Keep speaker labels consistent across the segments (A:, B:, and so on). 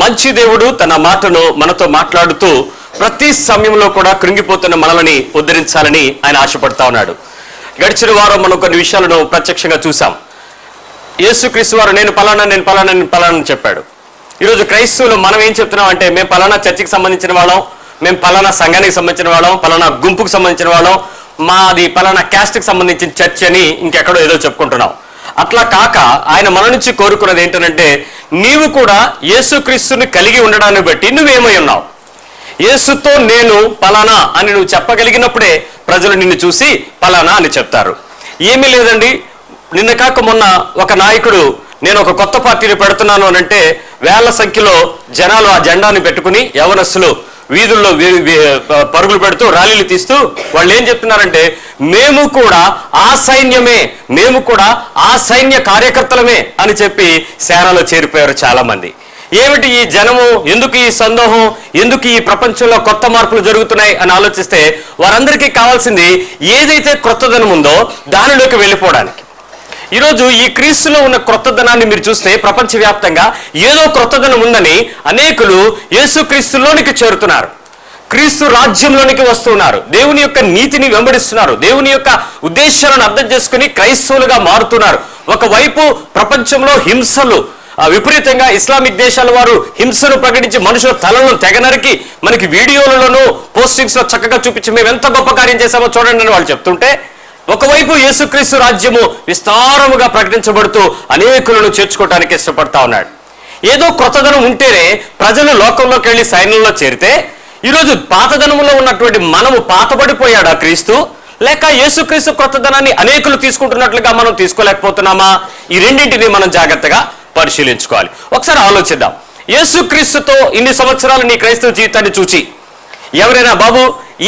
A: మంచి దేవుడు తన మాటను మనతో మాట్లాడుతూ ప్రతి సమయంలో కూడా కృంగిపోతున్న మనల్ని ఉద్ధరించాలని ఆయన ఆశపడతా ఉన్నాడు. గడిచిన వారం మనం కొన్ని విషయాలను ప్రత్యక్షంగా చూసాం. యేసుక్రీస్తు వారు నేను పలానా చెప్పాడు. ఈరోజు క్రైస్తవులు మనం ఏం చెప్తున్నాం అంటే, మేము పలానా చర్చికి సంబంధించిన వాళ్ళం, మేము పలానా సంఘానికి సంబంధించిన వాళ్ళం, పలానా గుంపుకు సంబంధించిన వాళ్ళం, మాది పలానా క్యాస్ట్కి సంబంధించిన చర్చ్ అని ఇంకెక్కడో ఏదో చెప్పుకుంటున్నాం. అట్లా కాక ఆయన మన నుంచి కోరుకున్నది ఏంటంటే, నీవు కూడా యేసుక్రీస్తుని కలిగి ఉండడాన్ని బట్టి నువ్వేమై ఉన్నావు, యేసుతో నేను పలానా అని నువ్వు చెప్పగలిగినప్పుడే ప్రజలు నిన్ను చూసి పలానా అని చెప్తారు. ఏమీ లేదండి, నిన్న కాక మొన్న ఒక నాయకుడు నేను ఒక కొత్త పార్టీని పెడుతున్నాను అని అంటే వేల సంఖ్యలో జనాలు ఆ జెండాని పెట్టుకుని యవనస్తులు వీధుల్లో పరుగులు పెడుతూ ర్యాలీలు తీస్తూ వాళ్ళు ఏం చెప్తున్నారంటే, మేము కూడా ఆ సైన్యమే, మేము కూడా ఆ సైన్య కార్యకర్తలమే అని చెప్పి సేనలో చేరిపోయారు చాలా మంది. ఏమిటి ఈ జనము, ఎందుకు ఈ సందోహం, ఎందుకు ఈ ప్రపంచంలో కొత్త మార్పులు జరుగుతున్నాయి అని ఆలోచిస్తే వారందరికీ కావాల్సింది ఏదైతే క్రొత్తదనం ఉందో దానిలోకి వెళ్ళిపోవడానికి. ఈరోజు ఈ క్రీస్తులో ఉన్న క్రొత్తదనాన్ని మీరు చూస్తే ప్రపంచవ్యాప్తంగా ఏదో క్రొత్తదనం ఉందని అనేకులు యేసుక్రీస్తులోనికి చేరుతున్నారు, క్రీస్తు రాజ్యంలోనికి వస్తున్నారు, దేవుని యొక్క నీతిని వెంబడిస్తున్నారు, దేవుని యొక్క ఉద్దేశాలను అర్థం చేసుకుని క్రైస్తవులుగా మారుతున్నారు. ఒకవైపు ప్రపంచంలో హింసలు విపరీతంగా ఇస్లామిక్ దేశాల వారు హింసను ప్రకటించి మనుషుల తలను తెగనరికి మనకి వీడియోలలోనూ పోస్టింగ్స్ లో చక్కగా చూపించి మేము ఎంత గొప్ప కార్యం చేశామో చూడండి అని వాళ్ళు చెప్తుంటే, ఒకవైపు యేసుక్రీస్తు రాజ్యము విస్తారముగా ప్రకటించబడుతూ అనేకులను చేర్చుకోవడానికి ఇష్టపడతా ఉన్నాడు. ఏదో క్రొత్తదనం ఉంటేనే ప్రజలు లోకంలోకి వెళ్ళి సైన్యంలో చేరితే, ఈరోజు పాతదనములో ఉన్నటువంటి మనము పాతబడిపోయాడా క్రీస్తు, లేక యేసుక్రీస్తు క్రొత్తదనాన్ని అనేకులు తీసుకుంటున్నట్లుగా మనం తీసుకోలేకపోతున్నామా? ఈ రెండింటిని మనం జాగ్రత్తగా పరిశీలించుకోవాలి. ఒకసారి ఆలోచిద్దాం. యేసుక్రీస్తుతో ఇన్ని సంవత్సరాలు నీ క్రైస్తవ జీవితాన్ని చూచి ఎవరైనా బాబు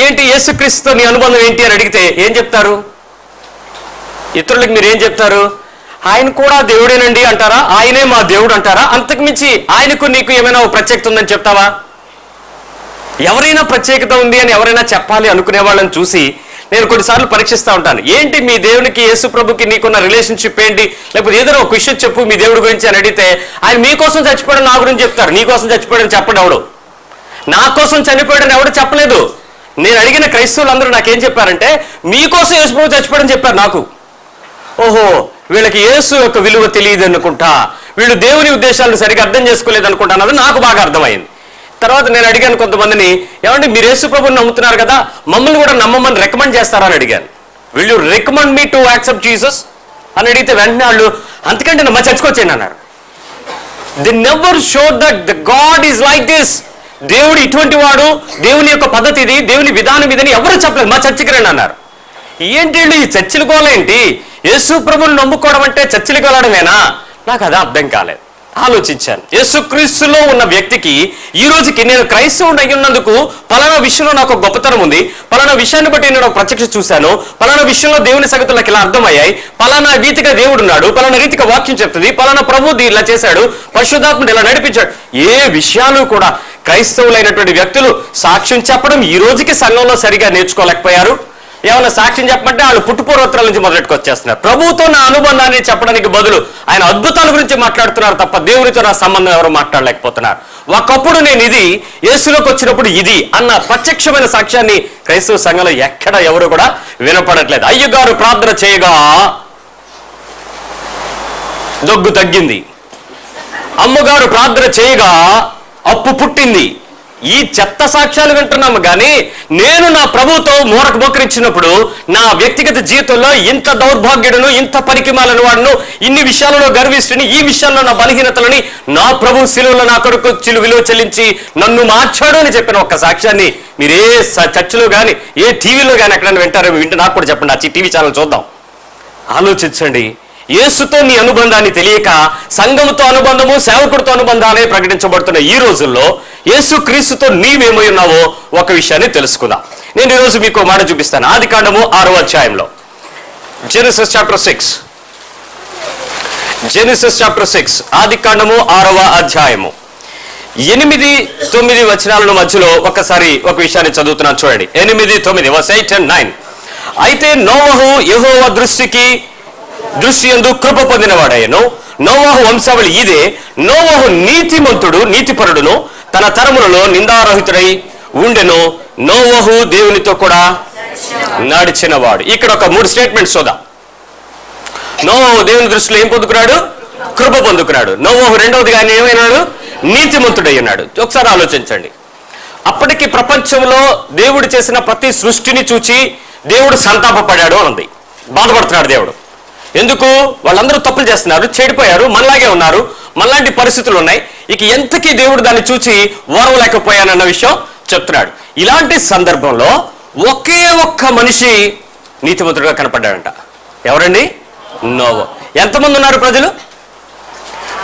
A: ఏంటి యేసుక్రీస్తుతో నీ అనుబంధం ఏంటి అని అడిగితే ఏం చెప్తారు? ఇతరులకు మీరు ఏం చెప్తారు? ఆయన కూడా దేవుడేనండి అంటారా? ఆయనే మా దేవుడు అంటారా? అంతకు మించి ఆయనకు నీకు ఏమైనా ప్రత్యేకత ఉందని చెప్తావా? ఎవరైనా ప్రత్యేకత ఉంది అని ఎవరైనా చెప్పాలి అనుకునే వాళ్ళని చూసి నేను కొన్నిసార్లు పరీక్షిస్తూ ఉంటాను. ఏంటి మీ దేవునికి యేసు ప్రభుకి నీకున్న రిలేషన్షిప్ ఏంటి, లేకపోతే ఏదైనా ఒక విషయం చెప్పు మీ దేవుడి గురించి అని అడిగితే ఆయన మీకోసం చచ్చిపోయాడు నా గురించి చెప్తారు. నీకోసం చచ్చిపోయాడని చెప్పడు ఎవడు, నా కోసం చనిపోయాడని ఎవడు చెప్పలేదు. నేను అడిగిన క్రైస్తవులందరూ నాకేం చెప్పారంటే, మీకోసం యేసు ప్రభు చచ్చిపోయాడని చెప్పారు నాకు. ఓహో, వీళ్ళకి యేసు యొక్క విలువ తెలియదు అనుకుంటా, వీళ్ళు దేవుని ఉద్దేశాలను సరిగా అర్థం చేసుకోలేదు అనుకుంటా అన్నది నాకు బాగా అర్థమైంది. తర్వాత నేను అడిగాను కొంతమందిని, ఏమంటే మీరు యేసు ప్రభుని నమ్ముతున్నారు కదా, మమ్మల్ని కూడా నమ్మమని రికమెండ్ చేస్తారా అని అడిగాను. Will you recommend me to accept Jesus అని అడిగితే వెంటనే వాళ్ళు అంతకంటే మా చర్చకొచ్చేయండి అన్నారు. The never show that the God is like this. దేవుడు ఇటువంటి వాడు, దేవుని యొక్క పద్ధతి ఇది, దేవుని విధానం ఇదని ఎవరు చెప్పలేదు, మా చర్చికి రండి అన్నారు. ఏంటి ఈ చర్చిలు కోలేంటి, యేసు ప్రభుని నమ్ముకోవడం అంటే చర్చిలు కోలడమేనా? నాకు అది అర్థం కాలేదు. ఆలోచించాను. యేసుక్రీస్తులో ఉన్న వ్యక్తికి ఈ రోజుకి నేను క్రైస్తవుడు అయ్యున్నందుకు పలానా విషయంలో నాకు ఒక గొప్పతనం ఉంది, పలానా విషయాన్ని బట్టి నేను ఒక ప్రత్యక్ష చూశాను, పలానా విషయంలో దేవుని సంగతులు నాకు ఇలా అర్థమయ్యాయి, పలానా రీతిగా దేవుడు ఉన్నాడు, పలానా రీతిగా వాక్యం చెప్తుంది, పలానా ప్రభు ఇలా చేశాడు, పరిశుద్ధాత్ముడు ఇలా నడిపించాడు. ఏ విషయాలు కూడా క్రైస్తవులైనటువంటి వ్యక్తులు సాక్ష్యం చెప్పడం ఈ రోజుకి సంఘంలో సరిగా నేర్చుకోలేకపోయారు. ఏమైనా సాక్ష్యం చెప్పమంటే వాళ్ళు పుట్టుపూర్వోత్తరాల నుంచి మొదలెట్టుకొచ్చేస్తున్నారు. ప్రభువుతో నా అనుబంధాన్ని చెప్పడానికి బదులు ఆయన అద్భుతాల గురించి మాట్లాడుతున్నారు తప్ప దేవునితో నా సంబంధం ఎవరు మాట్లాడలేకపోతున్నారు. ఒకప్పుడు నేను ఇది, యేసులోకి వచ్చినప్పుడు ఇది అన్న ప్రత్యక్షమైన సాక్ష్యాన్ని క్రైస్తవ సంఘంలో ఎక్కడ ఎవరు కూడా వినపడట్లేదు. అయ్యగారు ప్రార్థన చేయగా దగ్గు తగ్గింది, అమ్మగారు ప్రార్థన చేయగా అప్పు పుట్టింది. ఈ చెత్త సాక్ష్యాలు వింటున్నాము కానీ నేను నా ప్రభుతో మోరకు మోకరించినప్పుడు నా వ్యక్తిగత జీవితంలో ఇంత దౌర్భాగ్యుడును, ఇంత పనికిమాలను వాడును, ఇన్ని విషయాలలో గర్విస్తుని, ఈ విషయాల్లో నా బలహీనతలని నా ప్రభు శిలువలో నా కొరకు విలువ చెల్లించి నన్ను మార్చాడు అని చెప్పిన ఒక్క సాక్ష్యాన్ని మీరు ఏ చర్చలో కానీ ఏ టీవీలో కానీ ఎక్కడైనా వింటారో వింటే నాకు కూడా చెప్పండి. ఆ టీవీ ఛానల్ చూద్దాం. ఆలోచించండి. యేసుతో నీ అనుబంధాన్ని తెలియక సంఘముతో అనుబంధము, సేవకుడితో అనుబంధాన్ని ప్రకటించబడుతున్న ఈ రోజుల్లో యేసు క్రీస్తుతో నీవేమై ఉన్నావో ఒక విషయాన్ని తెలుసుకుందాం. నేను ఈరోజు మీకు మాట చూపిస్తాను. ఆదికాండము 6వ అధ్యాయంలో, జెనసిస్ చాప్టర్ 6, జెనసిస్ చాప్టర్ 6, ఆదికాండము 6వ అధ్యాయము 8-9 వచనాల మధ్యలో ఒకసారి ఒక విషయాన్ని చదువుతున్నాను చూడండి. 8-9 verse 8 and 9. అయితే నోవహు యెహోవా దృష్టికి దృష్టి యందు కృప పొందినవాడాయను. నోవహు వంశావళి ఇదే. నోవహు నీతిమంతుడు, నీతిపరుడును, తన తరములలో నిందారహితుడై ఉండెను. నోవహు దేవునితో కూడా నడిచినవాడు. ఇక్కడ ఒక 3 స్టేట్మెంట్స్ చూద్దాం. నోవహు దేవుని దృష్టిలో ఏం పొందుకున్నాడు? కృప పొందుకున్నాడు. నోవహు రెండవదిగా ఆయన ఏమైనాడు? నీతిమంతుడై ఉన్నాడు. ఒకసారి ఆలోచించండి. అప్పటికి ప్రపంచంలో దేవుడు చేసిన ప్రతి సృష్టిని చూచి దేవుడు సంతాపపడాడు అని ఉంది. బాధపడుతున్నాడు దేవుడు. ఎందుకు? వాళ్ళందరూ తప్పులు చేస్తున్నారు, చెడిపోయారు, మనలాగే ఉన్నారు, మనలాంటి పరిస్థితులు ఉన్నాయి. ఇక ఎంతకీ దేవుడు దాన్ని చూచి ఓర్వలేకపోయానన్న విషయం చెప్తున్నాడు. ఇలాంటి సందర్భంలో ఒకే ఒక్క మనిషి నీతిమంతుడుగా కనపడ్డాడంట. ఎవరండి? నోవహు. ఎంతమంది ఉన్నారు ప్రజలు?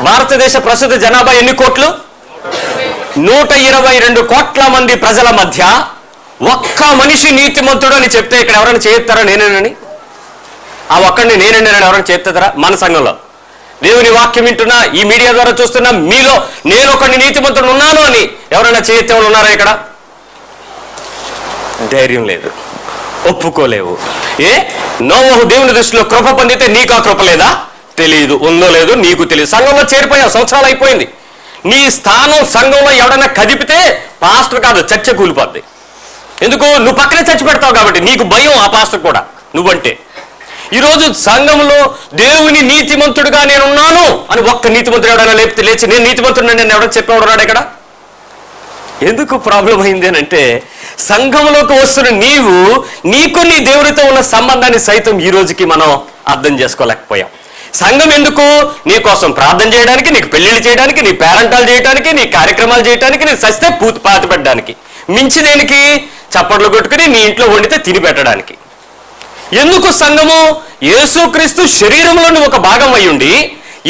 A: భారతదేశ ప్రస్తుత జనాభా ఎన్ని కోట్లు? 122 కోట్ల మంది ప్రజల మధ్య ఒక్క మనిషి నీతిమంతుడు అని చెప్తే ఇక్కడ ఎవరైనా చేస్తారా? నేనేనని, ఆ ఒక్కడిని నేనండి అని ఎవరైనా చేస్తారా? మన సంఘంలో దేవుని వాక్యం వింటున్నా, ఈ మీడియా ద్వారా చూస్తున్నా, మీలో నేను ఒకడిని నీతిమంతుడు ఉన్నాను అని ఎవరైనా చేస్తే వాళ్ళు ఉన్నారా? ఇక్కడ ధైర్యం లేదు, ఒప్పుకోలేవు. నోవహు దేవుని దృష్టిలో కృప పొందితే నీకు ఆ కృప లేదా? తెలియదు, ఉందో లేదో నీకు తెలియదు. సంఘంలో చేరిపోయావు, సంవత్సరాలు అయిపోయింది. నీ స్థానం సంఘంలో ఎవడన్నా కదిపితే పాస్టర్ కాదు, చర్చ కూలిపోద్ది. ఎందుకు? నువ్వు పక్కనే చర్చ పెడతావు కాబట్టి నీకు భయం ఆ పాస్టర్ కూడా నువ్వంటే. ఈరోజు సంఘంలో దేవుని నీతిమంతుడుగా నేనున్నాను అని ఒక్క నీతిమంతుడు ఎవడైనా లేచి నేను నీతిమంతుడు నేను ఎవడో చెప్పేవాడున్నాడు ఇక్కడ? ఎందుకు ప్రాబ్లం అయింది అని అంటే, సంఘంలోకి వస్తున్న నీకు నీ దేవుడితో ఉన్న సంబంధాన్ని సైతం ఈ రోజుకి మనం అర్థం చేసుకోలేకపోయాం. సంఘం ఎందుకు? నీ కోసం ప్రార్థన చేయడానికి, నీకు పెళ్లిళ్ళు చేయడానికి, నీ పేరంటాలు చేయడానికి, నీ కార్యక్రమాలు చేయడానికి, నీ సస్తే పాతి పెట్టడానికి, మించి దేనికి? చప్పట్లు కొట్టుకుని నీ ఇంట్లో వండితే తిని పెట్టడానికి. ఎందుకు సంఘము? యేసుక్రీస్తు శరీరంలో నువ్వు ఒక భాగం అయ్యుండి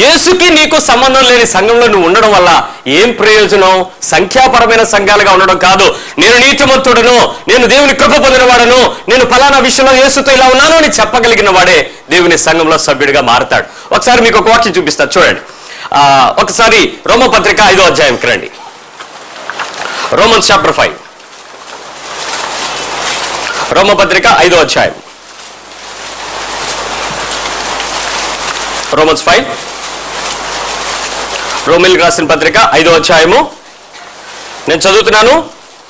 A: యేసుకి నీకు సంబంధం లేని సంఘంలో నువ్వు ఉండడం వల్ల ఏం ప్రయోజనం? సంఖ్యాపరమైన సంఘాలుగా ఉండడం కాదు. నేను నీతిమంతుడను, నేను దేవుని కృప పొందినవాడను, నేను ఫలానా విషయంలో యేసుతో ఇలా ఉన్నాను అని చెప్పగలిగిన వాడే దేవుని సంఘంలో సభ్యుడిగా మారతాడు. ఒకసారి మీకు ఒక వాక్యం చూపిస్తాను, చూడండి. ఒకసారి రోమపత్రిక 5వ అధ్యాయంకి రండి. రోమన్స్ చాప్టర్ 5, రోమపత్రిక 5వ అధ్యాయం. రోమన్స్ 5, రోమిల్కి రాసిన పత్రిక 5వ అధ్యాయము. నేను చదువుతున్నాను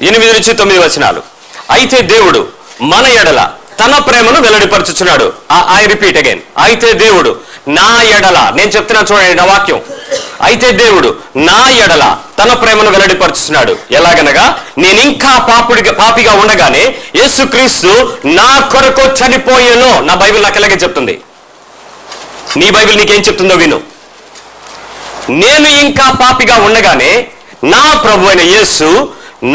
A: 8 నుంచి 9 వచనాలు. అయితే దేవుడు మన ఎడల తన ప్రేమను వెల్లడిపరచుచున్నాడు. I repeat again. అయితే దేవుడు నా ఎడల, నేను చెప్తున్నాను చూడండి నా వాక్యం. అయితే దేవుడు నా ఎడల తన ప్రేమను వెల్లడిపరుచుతున్నాడు. ఎలాగనగా నేను ఇంకా పాపిగా ఉండగానే యేసుక్రీస్తు నా కొరకు చనిపోయాను. నా బైబిల్ నాకు ఎలాగే చెప్తుంది. నీ బైబిల్ నీకేం చెప్తుందో విను. నేను ఇంకా పాపిగా ఉండగానే నా ప్రభు అయిన యేసు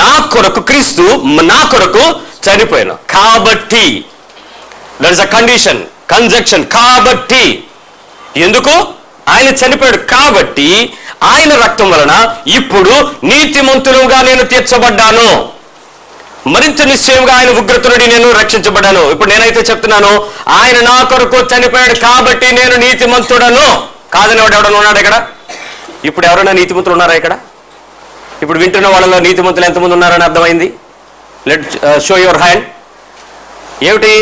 A: నా కొరకు, క్రీస్తు నా కొరకు చనిపోయాను. కాబట్టి that is a condition, conjunction. కాబట్టి ఎందుకు? ఆయన చనిపోయాడు కాబట్టి ఆయన రక్తం వలన ఇప్పుడు నీతిమంతులుగా నేను తీర్చబడ్డాను. మరింత నిశ్చయంగా ఆయన ఉగ్రత నుండి నేను రక్షించబడ్డాను. ఇప్పుడు నేనైతే చెప్తున్నాను, ఆయన నా కొరకు చనిపోయాడు కాబట్టి నేను నీతిమంతుడను. కాదని ఎవడెవడను ఉన్నాడు ఇక్కడ? ఇప్పుడు ఎవరైనా నీతిమంతులు ఉన్నారా ఇక్కడ? ఇప్పుడు వింటున్న వాళ్ళలో నీతిమంతులు ఎంతమంది ఉన్నారని అర్థమైంది? Let show your hand. ఏమిటి?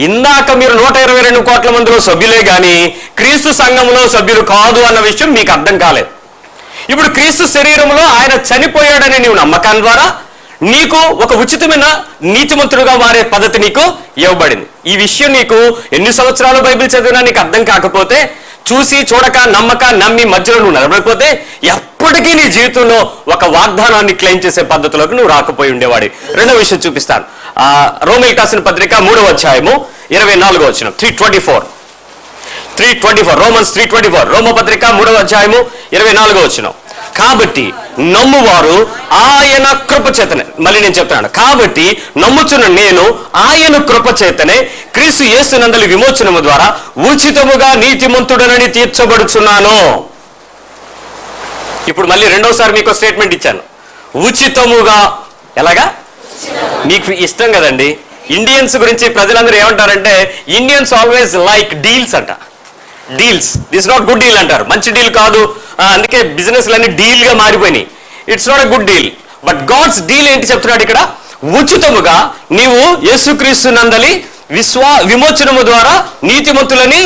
A: ఇందాక మీరు 122 కోట్ల మందిలో సభ్యులే కానీ క్రీస్తు సంఘంలో సభ్యులు కాదు అన్న విషయం మీకు అర్థం కాలేదు. ఇప్పుడు క్రీస్తు శరీరంలో ఆయన చనిపోయాడని నీవు నమ్మకం ద్వారా నీకు ఒక ఉచితమైన నీతిమంతుడుగా మారే పద్ధతి నీకు ఇవ్వబడింది. ఈ విషయం నీకు ఎన్ని సంవత్సరాలు బైబిల్ చదివినా నీకు అర్థం కాకపోతే, చూసి చూడక నమ్మక నమ్మి మధ్యలో నువ్వు నిలబడిపోతే ఎప్పటికీ నీ జీవితంలో ఒక వాగ్దానాన్ని క్లెయిమ్ చేసే పద్ధతిలోకి నువ్వు రాకపోయి ఉండేవాడి. రెండో విషయం చూపిస్తాను. రోమిల్కి రాసిన పత్రిక 3వ అధ్యాయము 24వ వచనం. 3:24 రోమన్స్ 3:24 రోమపత్రిక 3వ అధ్యాయము 24వ వచనం. కాబట్టి నమ్మువారు ఆయన కృప చేతనే, మళ్ళీ నేను చెప్తున్నాను, కాబట్టి నమ్ముచున్న నేను ఆయన కృప చేతనే క్రీస్తు యేసునందలి విమోచనము ద్వారా ఉచితముగా నీతిమంతుడనని తీర్చబడుచున్నాను. ఇప్పుడు మళ్ళీ రెండోసారి మీకు స్టేట్మెంట్ ఇచ్చాను. ఉచితముగా. ఎలాగా? మీకు ఇష్టం కదండి. ఇండియన్స్ గురించి ప్రజలందరూ ఏమంటారంటే, ఇండియన్స్ ఆల్వేస్ లైక్ డీల్స్ అంట. Deals, this not good deal అంటారు. మంచి డీల్ కాదు, అందుకే బిజినెస్లన్నీ డీల్గా మారిపోయినాయి. It's not a good deal. But God's deal ఏంటి చెప్తున్నాడు ఇక్కడ? ఉచితముగా నీవు యేసుక్రీస్తు నందలి విమోచనము ద్వారా నీతిమంతులని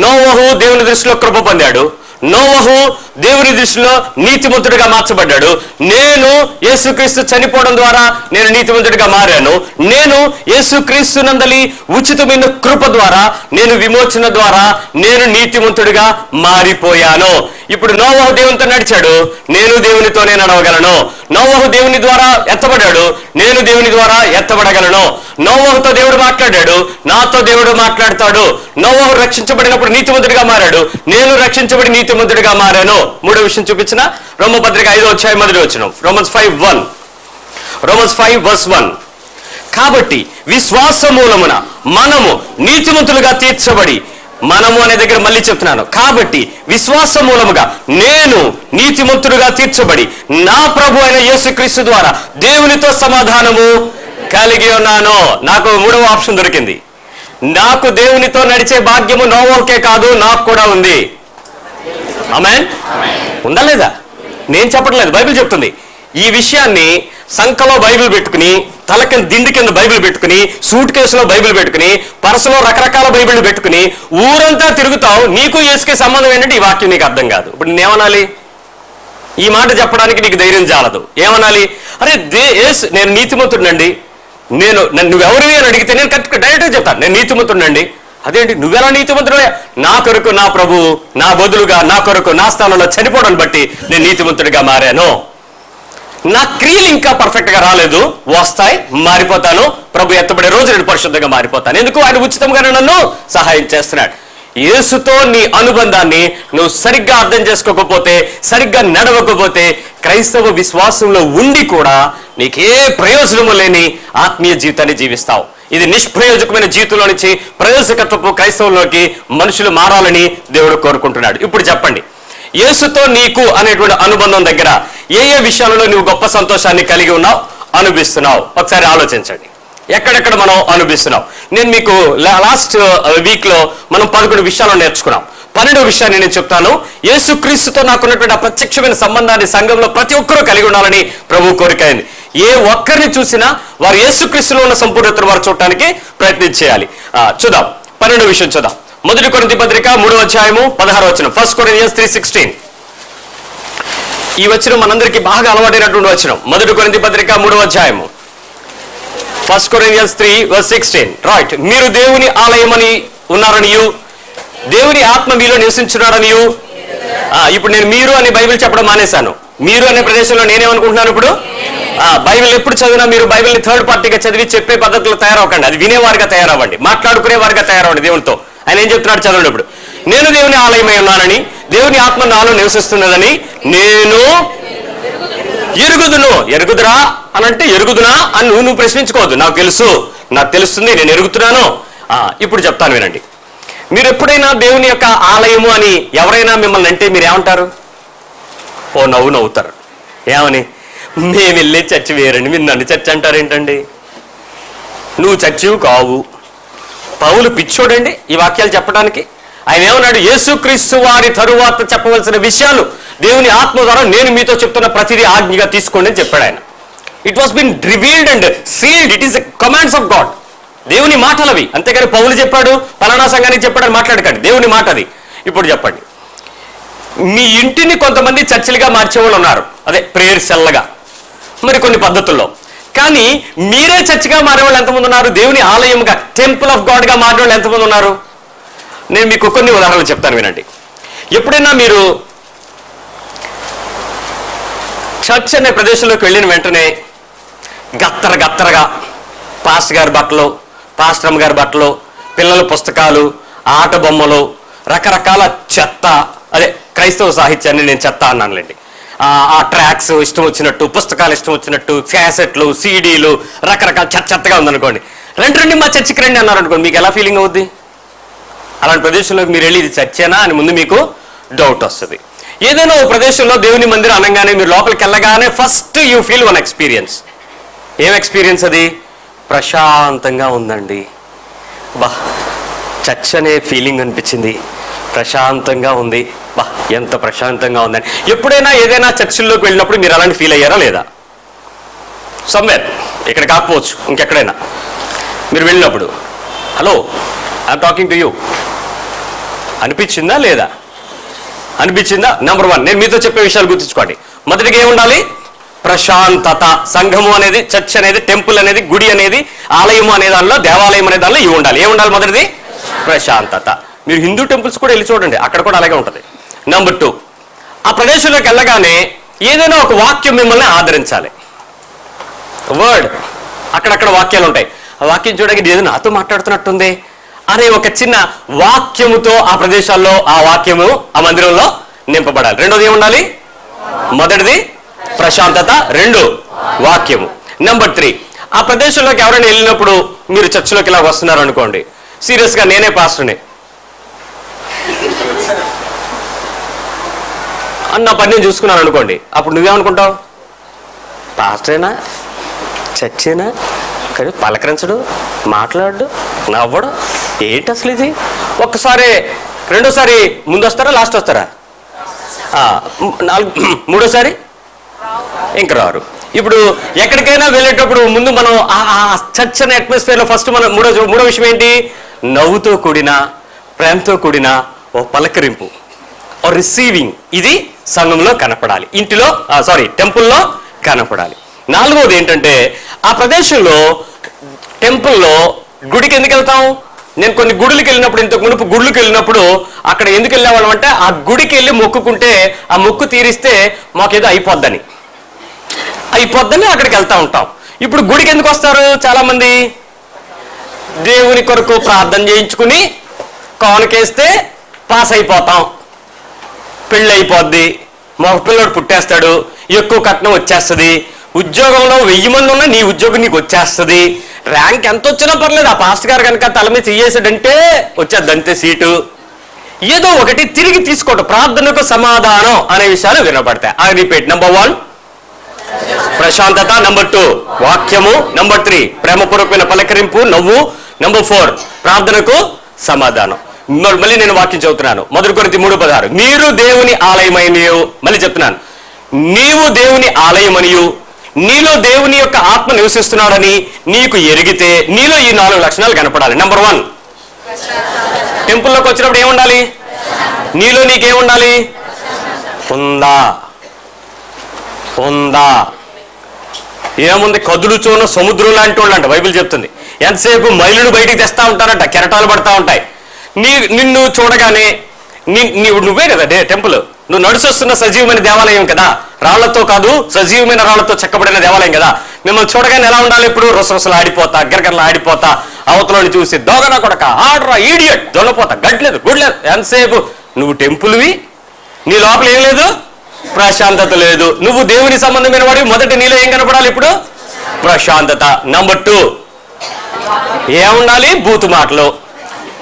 A: నోవహు దేవుని దృష్టిలో కృప పొందాడు. నోవహు దేవుని దృష్టిలో నీతిమంతుడిగా మార్చబడ్డాడు. నేను యేసుక్రీస్తు చనిపోవడం ద్వారా నేను నీతిమంతుడిగా మారాను. నేను యేసుక్రీస్తు నందలి ఉచితమైన కృప ద్వారా, నేను విమోచన ద్వారా నేను నీతిమంతుడిగా మారిపోయాను. ఇప్పుడు నోవహు దేవునితో నడిచాడు, నేను దేవునితోనే నడవగలను. నోవహు దేవుని ద్వారా ఎత్తబడ్డాడు, నేను దేవుని ద్వారా ఎత్తబడగలను. నోవహుతో దేవుడు మాట్లాడాడు, నాతో దేవుడు మాట్లాడతాడు. నోవహు రక్షించబడినప్పుడు నీతిమంతుడిగా మారాడు, నేను రక్షించబడి నీతిమంతుడిగా మారాను. మూడో విషయం చూపించిన రోమపత్రిక 5:1 రోమన్స్ 5:1. కాబట్టి విశ్వాస మూలమున మనము నీతిమంతులుగా తీర్చబడి, మనము అనే దగ్గర మళ్ళీ చెప్తున్నాను, కాబట్టి విశ్వాస మూలముగా నేను నీతిమంతుడుగా తీర్చబడి నా ప్రభు అయిన యేసుక్రీస్తు ద్వారా దేవునితో సమాధానము కలిగి ఉన్నాను. నాకు మూడవ ఆప్షన్ దొరికింది. నాకు దేవునితో నడిచే భాగ్యము నోవహుకే కాదు, నాకు కూడా ఉంది. ఆమేన్. ఉందా లేదా? నేను చెప్పట్లేదు, బైబిల్ చెప్తుంది. ఈ విషయాన్ని సంఖలో బైబిల్ పెట్టుకుని, తల కింద దిండి కింద బైబిల్ పెట్టుకుని, సూట్ కేసులో బైబిల్ పెట్టుకుని, పర్సులో రకరకాల బైబిల్ పెట్టుకుని ఊరంతా తిరుగుతావు. నీకు యేసుకే సంబంధం ఏంటంటే ఈ వాక్యం నీకు అర్థం కాదు. ఇప్పుడు నేనేమనాలి? ఈ మాట చెప్పడానికి నీకు ధైర్యం చాలదు. ఏమనాలి? అరే నేను నీతిమంతుడినండి, నువ్వెవరివి అని అడిగితే నేను డైరెక్ట్గా చెప్తాను, నేను నీతిమంతుడినండి. అదేంటి నువ్వెలా నీతిమంతుడే? నా కొరకు నా ప్రభు నా బదులుగా నా కొరకు నా స్థానంలో చనిపోవడం బట్టి నేను నీతిమంతుడిగా మారాను. నా క్రియలు ఇంకా పర్ఫెక్ట్ గా రాలేదు, వస్తాయి, మారిపోతాను. ప్రభు ఎత్తబడే రోజు నేను పరిశుద్ధంగా మారిపోతాను. ఎందుకు? ఆయన ఉచితంగానే నన్ను సహాయం చేస్తున్నాడు. యేసుతో నీ అనుబంధాన్ని నువ్వు సరిగ్గా అర్థం చేసుకోకపోతే, సరిగ్గా నడవకపోతే, క్రైస్తవ విశ్వాసంలో ఉండి కూడా నీకే ప్రయోజనము లేని ఆత్మీయ జీవితాన్ని జీవిస్తావు. ఇది నిష్ప్రయోజకమైన జీవితంలో నుంచి ప్రయోజకత్వపు క్రైస్తవంలోకి మనుషులు మారాలని దేవుడు కోరుకుంటున్నాడు. ఇప్పుడు చెప్పండి, యేసుతో నీకు అనేటువంటి అనుబంధం దగ్గర ఏ ఏ విషయాలలో నువ్వు గొప్ప సంతోషాన్ని కలిగి ఉన్నావు, అనుభవిస్తున్నావు? ఒకసారి ఆలోచించండి. ఎక్కడెక్కడ మనం అనుభవిస్తున్నాం? నేను మీకు లాస్ట్ వీక్ లో మనం 11 విషయాలు నేర్చుకున్నాం. 12వ విషయాన్ని నేను చెప్తాను. యేసుక్రీస్తుతో నాకున్నటువంటి ఆ ప్రత్యక్షమైన సంబంధాన్ని సంఘంలో ప్రతి ఒక్కరూ కలిగి ఉండాలని ప్రభు కోరికైంది. ఏ ఒక్కరిని చూసినా వారు యేసుక్రీస్తులో ఉన్న సంపూర్ణతను వారు చూడటానికి ప్రయత్నం చేయాలి. చూద్దాం, 12వ విషయం చూద్దాం. 1 కొరింథీ పత్రిక 3:16 1 Corinthians 3:16. ఈ వచనం మనందరికీ బాగా అలవాటైనటువంటి వచనం. 1 కొరింథీ పత్రిక 3:1 Corinthians 3:16. రైట్. మీరు దేవుని ఆలయమని ఉన్నారనియు, దేవుని ఆత్మ మీలో నివసించున్నారనియు. ఇప్పుడు నేను మీరు అని బైబిల్ చెప్పడం మానేశాను. మీరు అనే ప్రదేశంలో నేనేమనుకుంటున్నాను? ఇప్పుడు బైబిల్ ఎప్పుడు చదివినా మీరు బైబిల్ని థర్డ్ పార్టీగా చదివి చెప్పే పద్ధతిలో తయారవకండి. అది వినేవారుగా తయారవ్వండి, మాట్లాడుకునేవారుగా తయారవ్వండి దేవునితో. ఆయన ఏం చెప్తున్నాడు చదవండి. ఇప్పుడు నేను దేవుని ఆలయమై ఉన్నానని, దేవుని ఆత్మ నాలో నివసిస్తున్నదని నేను ఎరుగుదును. ఎరుగుదురా అని అంటే ఎరుగుదునా అని నువ్వు ప్రశ్నించుకోవద్దు. నాకు తెలుస్తుంది, నేను ఎరుగుతున్నాను. ఇప్పుడు చెప్తాను వినండి. మీరు ఎప్పుడైనా దేవుని యొక్క ఆలయము అని ఎవరైనా మిమ్మల్ని అంటే మీరు ఏమంటారు? ఓ నవ్వుతారు. ఏమని? మేము వెళ్ళే చర్చి వేరండి, మీరు నన్ను చర్చి అంటారేంటండి? నువ్వు చర్చివు కావు. పౌలు పిచ్చోడండి ఈ వాక్యాలు చెప్పడానికి. ఆయన ఏమన్నాడు? యేసుక్రీస్తు వారి తరువాత చెప్పవలసిన విషయాలు దేవుని ఆత్మ ద్వారా నేను మీతో చెప్తున్న ప్రతిదీ ఆజ్ఞగా తీసుకోండి అని చెప్పాడు ఆయన. It was been revealed and sealed. It is the commands of God. దేవుని మాటలు అవి. అంతేగాని పౌలు చెప్పాడు, పలానా సంఘానికి చెప్పాడని మాట్లాడకండి. దేవుని మాట అది. ఇప్పుడు చెప్పండి, మీ ఇంటిని కొంతమంది చర్చిలుగా మార్చేవాళ్ళు ఉన్నారు, అదే ప్రేయర్ సెల్లుగా, మరి కొన్ని పద్ధతుల్లో. కానీ మీరే చర్చిగా మారేవాళ్ళు ఎంతమంది ఉన్నారు? దేవుని ఆలయంగా, టెంపుల్ ఆఫ్ గాడ్ గా మారిన వాళ్ళు ఎంతమంది ఉన్నారు? నేను మీకు కొన్ని ఉదాహరణలు చెప్తాను వినండి. ఎప్పుడైనా మీరు చర్చ్ అనే ప్రదేశంలోకి వెళ్ళిన వెంటనే గత్తరగా పాస్టర్ గారి బట్టలు, పాస్టరమ్మ గారి బట్టలు, పిల్లల పుస్తకాలు, ఆట బొమ్మలు, రకరకాల చెత్త, అదే క్రైస్తవ సాహిత్యాన్ని నేను చెత్త అన్నానులేండి. ఆ ట్రాక్స్ ఇష్టం వచ్చినట్టు, పుస్తకాలు ఇష్టం వచ్చినట్టు, క్యాసెట్లు, సీడీలు, రకరకాల చెత్తగా ఉందనుకోండి. రండి మా చర్చికి రండి అన్నారు అనుకోండి, మీకు ఎలా ఫీలింగ్ అవుద్ది? అలాంటి ప్రదేశంలోకి మీరు వెళ్ళి ఇది చర్చేనా అని ముందు మీకు డౌట్ వస్తుంది. ఏదైనా ఓ ప్రదేశంలో దేవుని మందిరం అనగానే మీరు లోపలికి వెళ్ళగానే first you feel one experience. ఏం ఎక్స్పీరియన్స్ అది? ప్రశాంతంగా ఉందండి, బా చర్చ్ అనే ఫీలింగ్ అనిపించింది, ప్రశాంతంగా ఉంది, బా ఎంత ప్రశాంతంగా ఉందని. ఎప్పుడైనా ఏదైనా చర్చిల్లోకి వెళ్ళినప్పుడు మీరు అలాంటి ఫీల్ అయ్యారా లేదా? సమ్వేర్, ఇక్కడ కాకపోవచ్చు, ఇంకెక్కడైనా మీరు వెళ్ళినప్పుడు, hello I'm talking to you, అనిపించిందా లేదా? అనిపించిందా? నెంబర్ 1 నేను మీతో చెప్పే విషయాలు గుర్తుంచుకోండి. మొదటిగా ఏముండాలి? ప్రశాంతత. సంఘము అనేది, చర్చ్ అనేది, టెంపుల్ అనేది, గుడి అనేది, ఆలయము అనే దానిలో, దేవాలయం అనే దానిలో ఇవి ఉండాలి. ఏముండాలి? మొదటిది ప్రశాంతత. మీరు హిందూ టెంపుల్స్ కూడా వెళ్ళి చూడండి, అక్కడ కూడా అలాగే ఉంటుంది. నెంబర్ 2, ఆ ప్రదేశంలోకి వెళ్ళగానే ఏదైనా ఒక వాక్యం మిమ్మల్ని ఆదరించాలి. వర్డ్, అక్కడక్కడ వాక్యాలు ఉంటాయి. ఆ వాక్యం చూడడానికి ఏదో నాతో మాట్లాడుతున్నట్టుంది అనే ఒక చిన్న వాక్యముతో ఆ ప్రదేశాల్లో ఆ వాక్యము ఆ మందిరంలో నింపబడాలి. రెండోది ఏముండాలి? మొదటిది ప్రశాంతత, 2 వాక్యము. నెంబర్ 3, ఆ ప్రదేశంలోకి ఎవరైనా వెళ్ళినప్పుడు మీరు చర్చిలోకి ఇలా వస్తున్నారు అనుకోండి, సీరియస్గా నేనే పాస్టర్ని అన్న పని నేను చూసుకున్నాను అనుకోండి, అప్పుడు నువ్వేమనుకుంటావు? పాస్టరేనా, చర్చేనా, కానీ పలకరించడు, మాట్లాడు, నవ్వడు, ఏంటి అసలు ఇది? ఒక్కసారి, రెండోసారి ముందు వస్తారా, లాస్ట్ వస్తారా? మూడోసారి ఇంక రారు. ఇప్పుడు ఎక్కడికైనా వెళ్ళేటప్పుడు ముందు మనం ఆ చర్చ్ అనే అట్మాస్ఫియర్లో ఫస్ట్ మనం మూడో విషయం ఏంటి? నవ్వుతో కూడిన, ప్రేమతో కూడిన ఓ పలకరింపు, ఓ రిసీవింగ్, ఇది సంఘంలో కనపడాలి, టెంపుల్లో కనపడాలి. 4వది ఏంటంటే, ఆ ప్రదేశంలో టెంపుల్లో గుడికి ఎందుకు వెళ్తాం? నేను కొన్ని గుడులకు వెళ్ళినప్పుడు, ఇంతకు మునుపు గుడులకు వెళ్ళినప్పుడు అక్కడ ఎందుకు వెళ్ళేవాళ్ళం అంటే, ఆ గుడికి వెళ్ళి మొక్కుకుంటే ఆ మొక్కు తీరిస్తే మాకేదో అయిపోద్దని అక్కడికి వెళ్తా ఉంటాం. ఇప్పుడు గుడికి ఎందుకు వస్తారు చాలా మంది? దేవుని కొరకు ప్రార్థన చేయించుకుని కానుకేస్తే పాస్ అయిపోతాం, పెళ్ళి అయిపోద్ది, మా పిల్లడు పుట్టేస్తాడు, ఎక్కువ కట్నం వచ్చేస్తుంది, ఉద్యోగంలో 1000 మంది ఉన్నా నీ ఉద్యోగం నీకు వచ్చేస్తుంది, ర్యాంక్ ఎంత వచ్చినా పర్లేదు, ఆ పాస్ట్ గారు కనుక తల మీద చేసాడంటే వచ్చేది అంతే సీటు, ఏదో ఒకటి తిరిగి తీసుకోవటం, ప్రార్థనకు సమాధానం అనే విషయాలు వినపడతాయి. ఐ రిపీట్, నెంబర్ 1 ప్రశాంతత, నెంబర్ 2 వాక్యము, నెంబర్ 3 ప్రేమపూర్వకమైన పలకరింపు, నవ్వు, నెంబర్ 4 ప్రార్థనకు సమాధానం. మళ్ళీ నేను వాక్యం చదువుతున్నాను, 1 కొరింథీ 3:16, మీరు దేవుని ఆలయమనియు, మళ్ళీ చెప్తున్నాను, నీవు దేవుని ఆలయమనియు నీలో దేవుని యొక్క ఆత్మ నివసిస్తున్నాడని నీకు ఎరిగితే నీలో ఈ 4 లక్షణాలు కనపడాలి. నెంబర్ 1, టెంపుల్లోకి వచ్చినప్పుడు ఏముండాలి? నీలో నీకేముండాలి? ఉందా? ఏముంది? కదులుచోన సముద్రం లాంటి వాళ్ళు అంట బైబిల్ చెప్తుంది. ఎంతసేపు మైలును బయటికి తెస్తా ఉంటారంట, కెరటాలు పడతా ఉంటాయి. నిన్ను చూడగానే నువ్వే కదా టెంపుల్, నువ్వు నడుచొస్తున్న సజీవమైన దేవాలయం కదా, రాళ్లతో కాదు సజీవమైన రాళ్లతో చెక్కబడిన దేవాలయం కదా. మిమ్మల్ని చూడగానే ఎలా ఉండాలి? ఇప్పుడు రొసరొసలు ఆడిపోతా, గిరగరలు ఆడిపోతా, అవతలని చూసి దోగనా కొడక, ఆడరా ఈడియట్, దొనపోతా, గడ్లేదు గుడ్లేదు. ఎంతసేపు నువ్వు టెంపుల్వి, నీ లోపల ఏం లేదు? ప్రశాంతత లేదు. నువ్వు దేవుని సంబంధమైన వాడివి, మొదటి నీలో ఏం కనపడాలి? ఇప్పుడు ప్రశాంతత. నెంబర్ 2 ఏముండాలి? బూతు మాటలు,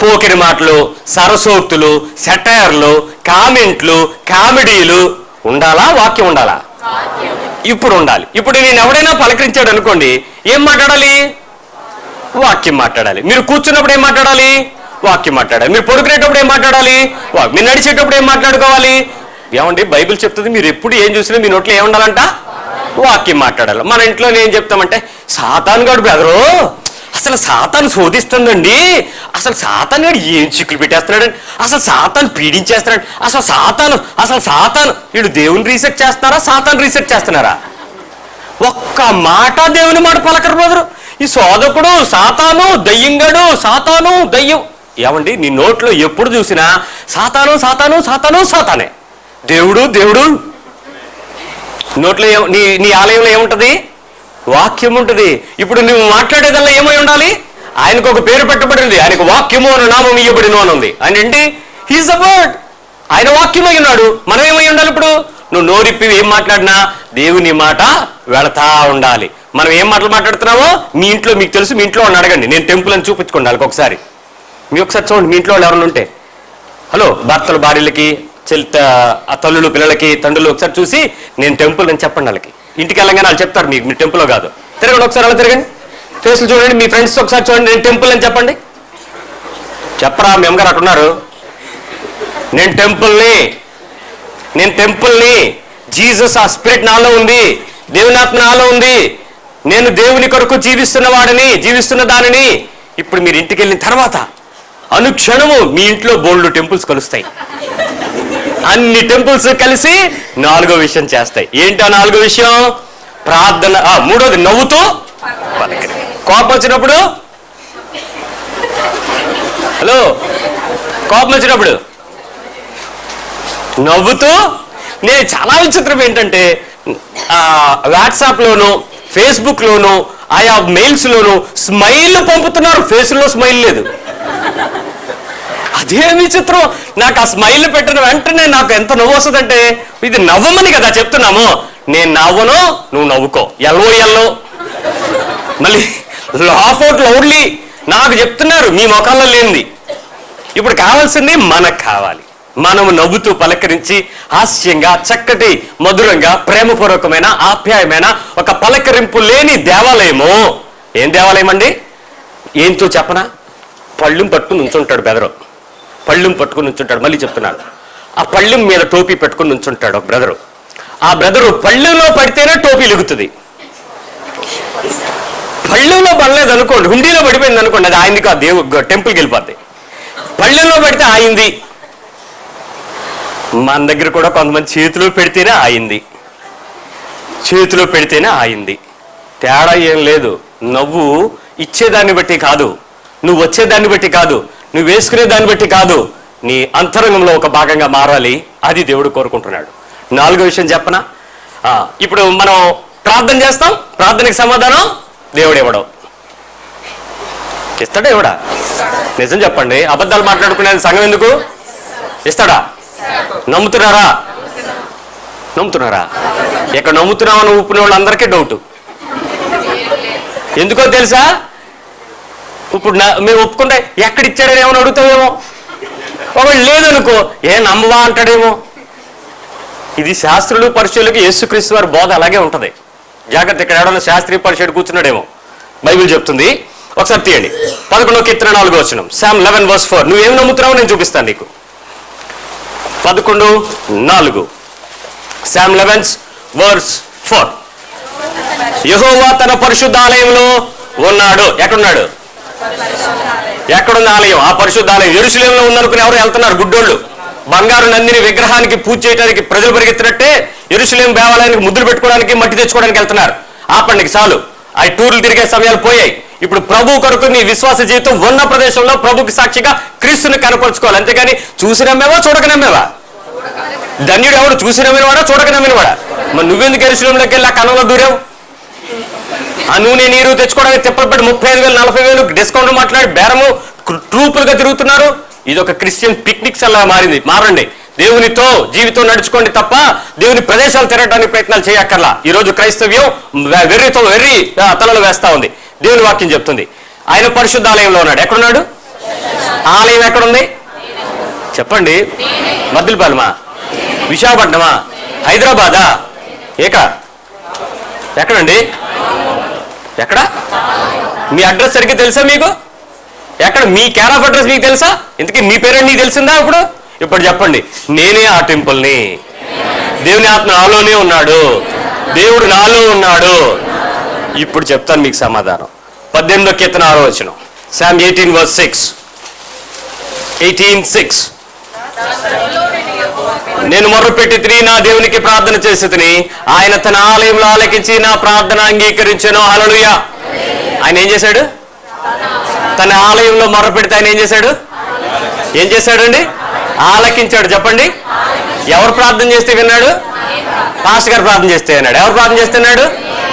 A: పోకిరి మాటలు, సరసోక్తులు, సెటైర్లు, కామెంట్లు, కామెడీలు ఉండాలా? వాక్యం ఉండాలా? ఇప్పుడు ఉండాలి. ఇప్పుడు నేను ఎవడైనా పలకరించాడు అనుకోండి, ఏం మాట్లాడాలి? వాక్యం మాట్లాడాలి. మీరు కూర్చున్నప్పుడు ఏం మాట్లాడాలి? వాక్యం మాట్లాడాలి. మీరు పడుకునేటప్పుడు ఏం మాట్లాడాలి? మీరు నడిచేటప్పుడు ఏం మాట్లాడుకోవాలి? ఏమండి బైబిల్ చెప్తుంది, మీరు ఎప్పుడు ఏం చూసినా మీ నోట్లో ఏముండాలంట? వాక్యం మాట్లాడాలి. మన ఇంట్లో ఏం చెప్తామంటే, సాతాను గాడు బ్రదరు, అసలు సాతాను శోధిస్తుందండి, అసలు సాతాను గాడు ఏం చిక్కులు పెట్టేస్తున్నాడండి, అసలు సాతాను పీడించేస్తున్నాడు, అసలు సాతాను వీడు దేవుని రీసెర్చ్ చేస్తున్నారా, సాతాను రీసెర్చ్ చేస్తున్నారా? ఒక్క మాట దేవుని మాట పలకరు బ్రదరు. ఈ శోధకుడు సాతాను, దయ్యంగాడు, సాతాను దయ్యం. ఏమండి నీ నోట్లో ఎప్పుడు చూసినా సాతాను సాతాను సాతాను సాతానే. దేవుడు దేవుడు నోట్లో నీ ఆలయంలో ఏముంటది? వాక్యం ఉంటుంది. ఇప్పుడు నువ్వు మాట్లాడేదల్లా ఏమై ఉండాలి? ఆయనకు ఒక పేరు పెట్టబడింది, ఆయనకు వాక్యము అనే నామం ఇయ్యబడిను అని ఉంది. ఆయన ఏంటి? He is the word. ఆయన వాక్యమై ఉన్నాడు. మనం ఏమై ఉండాలి? ఇప్పుడు నువ్వు నోరిప్పి ఏం మాట్లాడినా దేవుని మాట వెళతా ఉండాలి. మనం ఏం మాటలు మాట్లాడుతున్నామో మీ ఇంట్లో మీకు తెలుసు. మీ ఇంట్లో వాళ్ళని అడగండి, నేను టెంపుల్ అని చూపించుకోండి వాళ్ళకి ఒకసారి. మీ ఒకసారి చూడండి, మీ ఇంట్లో వాళ్ళు ఎవరైనా ఉంటే, హలో భర్తలు భార్యలకి, తల్లులు పిల్లలకి, తండ్రులు ఒకసారి చూసి నేను టెంపుల్ అని చెప్పండి వాళ్ళకి. ఇంటికి వెళ్ళగానే వాళ్ళు చెప్తారు మీకు, మీరు టెంపుల్లో కాదు. తిరగండి ఒకసారి, అలా తిరగండి, ఫేస్లు చూడండి, మీ ఫ్రెండ్స్ ఒకసారి చూడండి, నేను టెంపుల్ అని చెప్పండి. చెప్పరా మీ అమ్మగారు అక్కడ ఉన్నారు, నేను టెంపుల్ని, జీసస్ ఆ స్పిరిట్ నాలో ఉంది, దేవుని ఆత్మ నాలో ఉంది, నేను దేవుని కొరకు జీవిస్తున్న దానిని. ఇప్పుడు మీరు ఇంటికి వెళ్ళిన తర్వాత అనుక్షణము మీ ఇంట్లో బోల్డ్ టెంపుల్స్ కలుస్తాయి. అన్ని టెంపుల్స్ కలిసి 4వ విషయం చేస్తాయి. ఏంటో 4వ విషయం? ప్రార్థన. మూడోది నవ్వుతూ పలకరి. కోపం వచ్చినప్పుడు, హలో, కోపం వచ్చినప్పుడు నవ్వుతూ. నేను చాలా విచిత్రం ఏంటంటే వాట్సాప్లోను ఫేస్బుక్లోను ఆయా మెయిల్స్లోను స్మైల్ పంపుతున్నారు, ఫేస్లో స్మైల్ లేదు. అదే విచిత్రం. నాకు ఆ స్మైల్ పెట్టిన వెంటనే నాకు ఎంత నవ్వు వస్తుందంటే, ఇది నవ్వమని కదా చెప్తున్నాము. నేను నవ్వను, నువ్వు నవ్వుకో. ఎల్లో మళ్ళీ లాఫ్ అవుట్ లౌడ్లీ నాకు చెప్తున్నారు, మీ ముఖాల్లో లేనిది. ఇప్పుడు కావాల్సింది మనకు కావాలి. మనము నవ్వుతూ పలకరించి హాస్యంగా, చక్కటి మధురంగా, ప్రేమపూర్వకమైన, ఆప్యాయమైన ఒక పలకరింపు లేని దేవాలయము. ఏం దేవాలయం అండి? ఏంతో చెప్పనా? పళ్ళెం పట్టుకుని ఉంచుంటాడు బెదరు. పళ్ళెం పట్టుకుని ఉంచుంటాడు. మళ్ళీ చెప్తున్నాను, ఆ పళ్ళెం మీద టోపీ పెట్టుకుని ఉంచుంటాడు ఒక బ్రదరు. ఆ బ్రదరు పళ్ళెంలో పడితేనే టోపీ లెగుతుంది. పళ్ళెంలో పడలేదు అనుకోండి, హుండీలో పడిపోయింది అనుకోండి, అది ఆయనది కాదు, టెంపుల్కి వెళ్ళిపోద్ది. పళ్ళెంలో పెడితే ఆయింది. మన దగ్గర కూడా కొంతమంది చేతిలో పెడితేనే ఆయింది, చేతిలో పెడితేనే ఆయింది. తేడా ఏం లేదు. నవ్వు ఇచ్చేదాన్ని బట్టి కాదు, నువ్వు వచ్చేదాన్ని బట్టి కాదు, నువ్వు వేసుకునే దాన్ని బట్టి కాదు, నీ అంతరంగంలో ఒక భాగంగా మారాలి. అది దేవుడు కోరుకుంటున్నాడు. 4వ విషయం చెప్పనా? ఇప్పుడు మనం ప్రార్థన చేస్తాం. ప్రార్థనకి సమాధానం దేవుడు ఇవ్వడం. ఇస్తాడా ఇవ్వడా? నిజం చెప్పండి, అబద్ధాలు మాట్లాడుకునేది సంఘం ఎందుకు? ఇస్తాడా? నమ్ముతున్నారా? నమ్ముతున్నారా? ఇక్కడ నమ్ముతున్నామని ఊపిన వాళ్ళందరికీ డౌట్. ఎందుకో తెలుసా? ఇప్పుడు మేము ఒప్పుకుంటే ఎక్కడిచ్చాడని ఏమని అడుగుతామేమో. ఒకవేళ లేదనుకో, ఏ నమ్మవా అంటాడేమో. ఇది శాస్త్రులు పరిచయులకి యేసుక్రీస్తు వారి బోధ అలాగే ఉంటుంది. జాగ్రత్త, ఇక్కడ ఎవడన్నా శాస్త్రీయ పరిచయుడు కూర్చున్నాడేమో. బైబిల్ చెప్తుంది, ఒకసారి తీయండి. 11వ కీర్తన 4వ వచనం, సామ్ 11:4. నువ్వేం నమ్ముతున్నావో నేను చూపిస్తాను నీకు. 11:4, సామ్ 11:4. యెహోవా తన పరిశుద్ధాలయంలో ఉన్నాడు. ఎక్కడున్నాడు? ఎక్కడున్న ఆలయం? ఆ పరిశుద్ధాలయం యెరూషలేములో ఉందనుకుని ఎవరు వెళ్తున్నారు? గుడ్డోళ్ళు. బంగారు నందిని విగ్రహానికి పూజ చేయడానికి ప్రజలు పరిగెత్తినట్టే యెరూషలేము దేవాలయానికి ముద్దులు పెట్టుకోవడానికి, మట్టి తెచ్చుకోవడానికి వెళ్తున్నారు. ఆపండికి చాలు. ఆ టూర్లు తిరిగే సమయాలు పోయాయి. ఇప్పుడు ప్రభు కొరకు నీ విశ్వాస జీవితం ఉన్న ప్రదేశంలో ప్రభుకి సాక్షిగా క్రీస్తుని కనపరుచుకోవాలి. అంతేగాని చూసి నమ్మేవా, చూడక నమ్మేవా? ధన్యుడు ఎవడు? చూసి నమ్మినవాడా, చూడక నమ్మినవాడా? మరి నువ్వెందుకు యెరూషలేములోకి వెళ్ళి ఆ కనంలో దూరావు? ఆ నూనె నీరు తెచ్చుకోవడానికి తిప్పలు పడి 35,000 40,000 డిస్కౌంట్ మాట్లాడి బేరము ట్రూపులుగా తిరుగుతున్నారు. ఇది ఒక క్రిస్టియన్ పిక్నిక్స్ అలా మారింది. మారండి, దేవునితో జీవితం నడుచుకోండి తప్ప దేవుని ప్రదేశాలు తిరగడానికి ప్రయత్నాలు చేయక్కర్లా. ఈ రోజు క్రైస్తవ్యం వెర్రి తలలు వేస్తా ఉంది. దేవుని వాక్యం చెప్తుంది ఆయన పరిశుద్ధాలయంలో ఉన్నాడు. ఎక్కడున్నాడు? ఆలయం ఎక్కడుంది చెప్పండి? మద్దిలపాలెమా, విశాఖపట్నమా, హైదరాబాదా, ఎక్కడండి? ఎక్కడ? మీ అడ్రస్ సరిగ్గా తెలుసా మీకు? ఎక్కడ మీ కేర్ ఆఫ్ అడ్రస్ మీకు తెలుసా? ఇంతకీ మీ పేరెంట్ నీకు తెలిసిందా? ఇప్పుడు చెప్పండి, నేనే ఆ టెంపుల్ని. దేవుని ఆత్మ నాలోనే ఉన్నాడు, దేవుడు నాలో ఉన్నాడు. ఇప్పుడు చెప్తాను మీకు సమాధానం. 18వ కీర్తన 6వ వచనం, సామ్ 18:6. 18:6. నేను మొర్రపెట్టి తిని నా దేవునికి ప్రార్థన చేసి తిని ఆయన తన ఆలయంలో ఆలకించి నా ప్రార్థన అంగీకరించెను. హల్లెలూయా. ఆయన ఏం చేశాడు? తన ఆలయంలో మొర్రపెడితే ఆయన ఏం చేశాడండి? ఆలకించాడు. చెప్పండి, ఎవరు ప్రార్థన చేస్తే విన్నాడు? పాస్టర్ గారు ప్రార్థన చేస్తే విన్నాడు. ఎవరు ప్రార్థన చేస్తున్నాడు?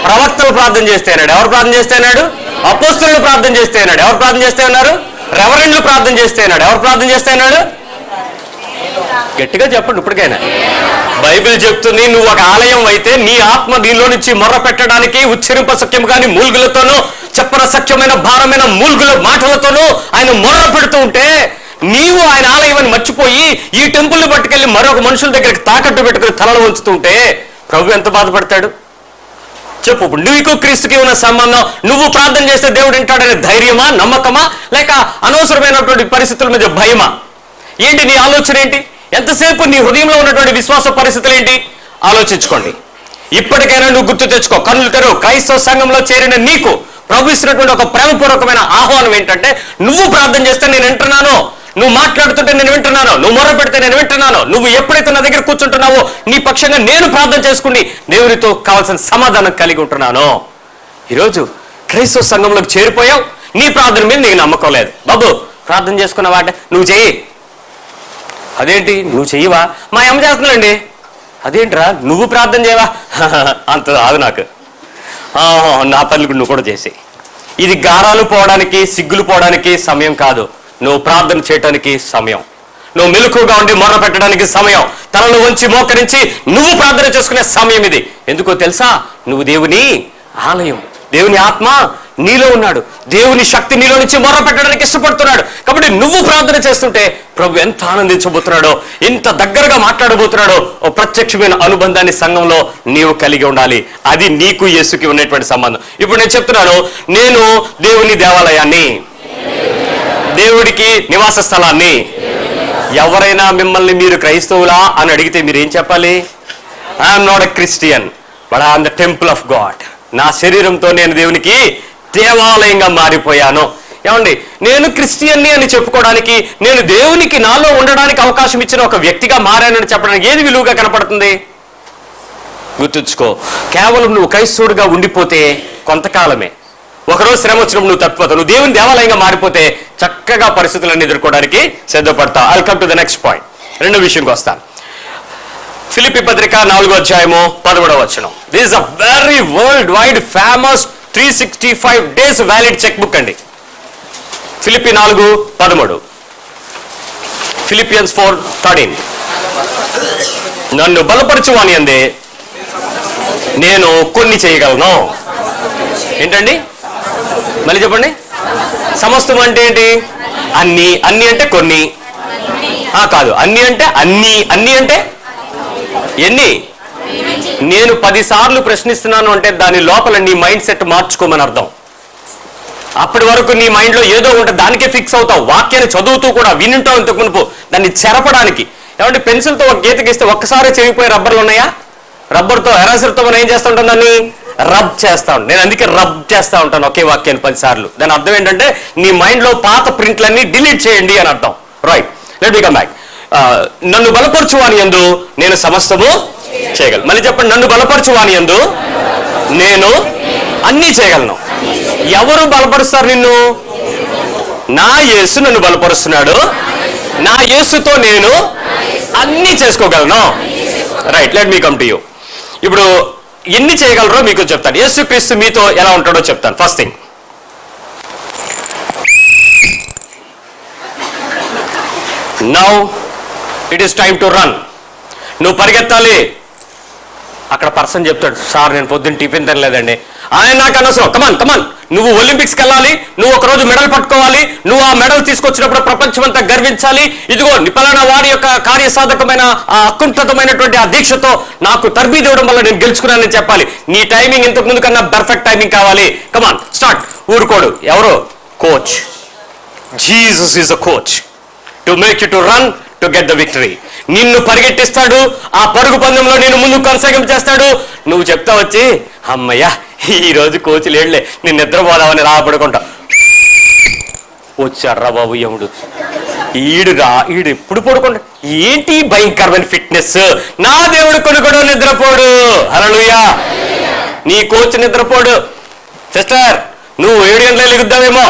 A: ప్రవక్తలు ప్రార్థన చేస్తే విన్నాడు. ఎవరు ప్రార్థన చేస్తే విన్నాడు? అపోస్తలులు ప్రార్థన చేస్తే విన్నాడు. ఎవరు ప్రార్థన చేస్తే ఉన్నారు? రెవరెండ్లు ప్రార్థన చేస్తే విన్నాడు. ఎవరు ప్రార్థన చేస్తే విన్నాడు? గట్టిగా చెప్పండి ఇప్పటికైనా. బైబిల్ చెప్తుంది, నువ్వు ఒక ఆలయం అయితే నీ ఆత్మ దీనిలో నుంచి మొర్ర పెట్టడానికి ఉచ్చరింప సఖ్యం కానీ మూల్గులతోనూ చెప్పన సఖ్యమైన భారమైన మూల్గుల మాటలతోనూ ఆయన మొర్ర పెడుతూ ఉంటే నీవు ఆయన ఆలయం అని మర్చిపోయి ఈ టెంపుల్ని పట్టుకెళ్ళి మరొక మనుషుల దగ్గరికి తాకట్టు పెట్టుకుని తలలు ఉంచుతుంటే ప్రభు ఎంత బాధపడతాడు చెప్పు. ఇప్పుడు నీకు క్రీస్తుకి ఉన్న సంబంధం, నువ్వు ప్రార్థన చేస్తే దేవుడు వింటాడనే ధైర్యమా, నమ్మకమా, లేక అనవసరమైనటువంటి పరిస్థితుల మీద భయమా? ఏంటి నీ ఆలోచన? ఏంటి? ఎంతసేపు నీ హృదయంలో ఉన్నటువంటి విశ్వాస పరిస్థితులు ఏంటి? ఆలోచించుకోండి. ఇప్పటికైనా నువ్వు గుర్తు తెచ్చుకో, కన్నులు తెరువు. క్రైస్తవ సంఘంలో చేరిన నీకు ప్రభు ఇస్తున్నటువంటి ఒక ప్రేమపూర్వకమైన ఆహ్వానం ఏంటంటే, నువ్వు ప్రార్థన చేస్తే నేను వింటున్నాను, నువ్వు మాట్లాడుతుంటే నేను వింటున్నాను, నువ్వు మొర్ర పెడితే నేను వింటున్నాను, నువ్వు ఎప్పుడైతే నా దగ్గర కూర్చుంటున్నావో నీ పక్షంగా నేను ప్రార్థన చేసుకుని దేవునితో కావాల్సిన సమాధానం కలిగి ఉంటున్నాను. ఈరోజు క్రైస్తవ సంఘంలోకి చేరిపోయావు, నీ ప్రార్థన మీద నీకు నమ్మకం లేదు. బాబు ప్రార్థన చేసుకున్నావా అంటే నువ్వు చెయ్యి. అదేంటి నువ్వు చెయ్యవా? మా అమ్మ చేస్తున్నాండి. అదేంట్రా నువ్వు ప్రార్థన చేయవా? అంత రాదు నాకు. నా పనులు నువ్వు కూడా చేసి. ఇది గారాలు పోవడానికి, సిగ్గులు పోవడానికి సమయం కాదు, నువ్వు ప్రార్థన చేయడానికి సమయం. నువ్వు మెలకుగా ఉండి మొర్ర పెట్టడానికి సమయం. తలను వంచి మోకరించి నువ్వు ప్రార్థన చేసుకునే సమయం ఇది. ఎందుకో తెలుసా? నువ్వు దేవుని ఆలయం, దేవుని ఆత్మ నీలో ఉన్నాడు, దేవుని శక్తి నీలో నుంచి మొర్ర పెట్టడానికి ఇష్టపడుతున్నాడు. కాబట్టి నువ్వు ప్రార్థన చేస్తుంటే ప్రభు ఎంత ఆనందించబోతున్నాడో, ఎంత దగ్గరగా మాట్లాడబోతున్నాడో, ఓ ప్రత్యక్షమైన అనుబంధాన్ని సంఘంలో నీవు కలిగి ఉండాలి. అది నీకు యేసుకి ఉన్నటువంటి సంబంధం. ఇప్పుడు నేను చెప్తున్నాను, నేను దేవుని దేవాలయాన్ని, దేవుడికి నివాస స్థలాన్ని. ఎవరైనా మిమ్మల్ని మీరు క్రైస్తవులా అని అడిగితే మీరు ఏం చెప్పాలి? I'm not a Christian but I'm the temple of God. నా శరీరంతో నేను దేవునికి దేవాలయంగా మారిపోయాను. ఏమండి, నేను క్రిస్టియన్ని అని చెప్పుకోవడానికి, నేను దేవునికి నాలో ఉండడానికి అవకాశం ఇచ్చిన ఒక వ్యక్తిగా మారానని చెప్పడానికి ఏది విలువగా కనపడుతుంది? గుర్తుంచుకో, కేవలం నువ్వు క్రైస్తవుడిగా ఉండిపోతే కొంతకాలమే. ఒకరోజు శ్రమ వచ్చినప్పుడు నువ్వు తప్పిపోతావు. నువ్వు దేవుని దేవాలయంగా మారిపోతే చక్కగా పరిస్థితులను ఎదుర్కోవడానికి సిద్ధపడతావు. I'll come to the next point. రెండో విషయంకి వస్తాను. ఫిలిప్పీ పత్రిక 4:13. This is a very worldwide famous 365 days valid cheque book అండి. ఫిలిప్పీ 4:13. ఫిలిపియన్స్ 4:13. నన్ను బలపరచువాని అందే నేను కొన్ని చేయగలను. ఏంటండి? మళ్ళీ చెప్పండి. సమస్తం అంటే ఏంటి? అన్ని. అన్ని అంటే కొన్ని కాదు. అన్ని అంటే అన్ని. అన్ని అంటే ఎన్ని? నేను 10 సార్లు ప్రశ్నిస్తున్నాను అంటే దాని లోపల నీ మైండ్ సెట్ మార్చుకోమని అర్థం. అప్పటి వరకు నీ మైండ్లో ఏదో ఉంటే దానికే ఫిక్స్ అవుతావు. వాక్యాన్ని చదువుతూ కూడా వినుంటావు ఇంతకు మునుపు. దాన్ని చెరపడానికి ఏమంటే పెన్సిల్తో ఒక గీత గీస్తే ఒక్కసారి చెరిగిపోయే రబ్బర్లు ఉన్నాయా? రబ్బర్తో ఎరాసర్తో మనం ఏం చేస్తూ ఉంటాం? దాన్ని రబ్ చేస్తా ఉంటాను. నేను అందుకే రబ్ చేస్తూ ఉంటాను ఒకే వాక్యాన్ని 10 సార్లు. దాని అర్థం ఏంటంటే నీ మైండ్లో పాత ప్రింట్లన్నీ డిలీట్ చేయండి అని అర్థం. Right, let me come back. నన్ను బలపరచువాని యందు నేను సమస్తము చేయగలను. మళ్ళీ చెప్పండి. నన్ను బలపరచువాని యందు నేను అన్నీ చేయగలను. ఎవరు బలపరుస్తారు నిన్ను? నా యేసు నన్ను బలపరుస్తున్నాడు. నా యేసుతో నేను అన్నీ చేసుకోగలను. Right, let me come to you. ఇప్పుడు ఎన్ని చేయగలరో మీకు చెప్తాను. యేసుక్రీస్తు మీతో ఎలా ఉంటాడో చెప్తాను. First thing, now it is time to run. నువ్వు పరిగెత్తాలి. అక్కడ పర్సన్ చెప్తాడు, సార్ నేను పొద్దున్న టిఫిన్ తినలేదండి. ఆయన నాకు అనవసరం. కమాన్ కమాన్, నువ్వు ఒలింపిక్స్కి వెళ్ళాలి, నువ్వు ఒకరోజు మెడల్ పట్టుకోవాలి, నువ్వు ఆ మెడల్ తీసుకొచ్చినప్పుడు ప్రపంచం అంతా గర్వించాలి. ఇదిగో నిపలానా వారి యొక్క కార్యసాధకమైన ఆ అకుంఠితమైనటువంటి ఆ దీక్షతో నాకు తర్బీదు ఇవ్వడం వల్ల నేను గెలుచుకున్నానని చెప్పాలి. నీ టైమింగ్ ఇంతకు ముందు కన్నా పర్ఫెక్ట్ టైమింగ్ కావాలి. Come on start. ఊరుకోడు. ఎవరు? Coach. Jesus is a coach to make you to run to get the victory. నిన్ను పరిగెట్టిస్తాడు. ఆ పరుగు పందెంలో నేను ముందు కొనసాగింపు చేస్తాడు. నువ్వు చెప్తా వచ్చి, అమ్మయ్యా ఈ రోజు కోచ్ లేడులే, నేను నిద్రపోదామని పడుకుంటా. వచ్చాడ్రా బాబు యముడు. ఈడు ఎప్పుడు పడుకుంటా? ఏంటి భయంకరమైన ఫిట్నెస్! నా దేవుడు కొడుకుడు నిద్రపోడు. హల్లెలూయా. నీ కోచ్ నిద్రపోడు. సిస్టర్ నువ్వు 7 గంటలకు లెగుద్దామేమో,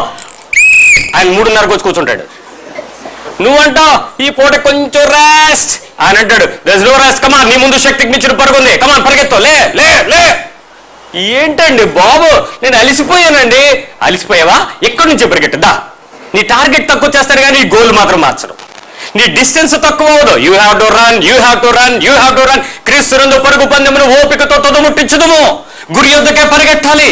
A: ఆయన 3:30 వచ్చి కూర్చుంటాడు. నువ్వంటావు ఈ పూట కొంచెం రెస్ట్ అని అంటాడు. There is no rest. Come on, నీ ముందు శక్తికి మించిన పరుగుంది. కమాన్ పరిగెత్తావు. లే లే లే. ఏంటండి బాబు, నేను అలిసిపోయానండి. అలిసిపోయావా? ఎక్కడి నుంచి పరిగెట్టుదా? నీ టార్గెట్ తక్కువ చేస్తాడు కానీ నీ గోల్ మాత్రం మార్చడం. నీ డిస్టెన్స్ తక్కువ అవ్వదు. You have to run, you have to run, you have to run. క్రీస్తునందు పరుగు పందెమును ఓపికతో తుదముట్టించుదుము. గురి యొద్దకే పరిగెట్టాలి.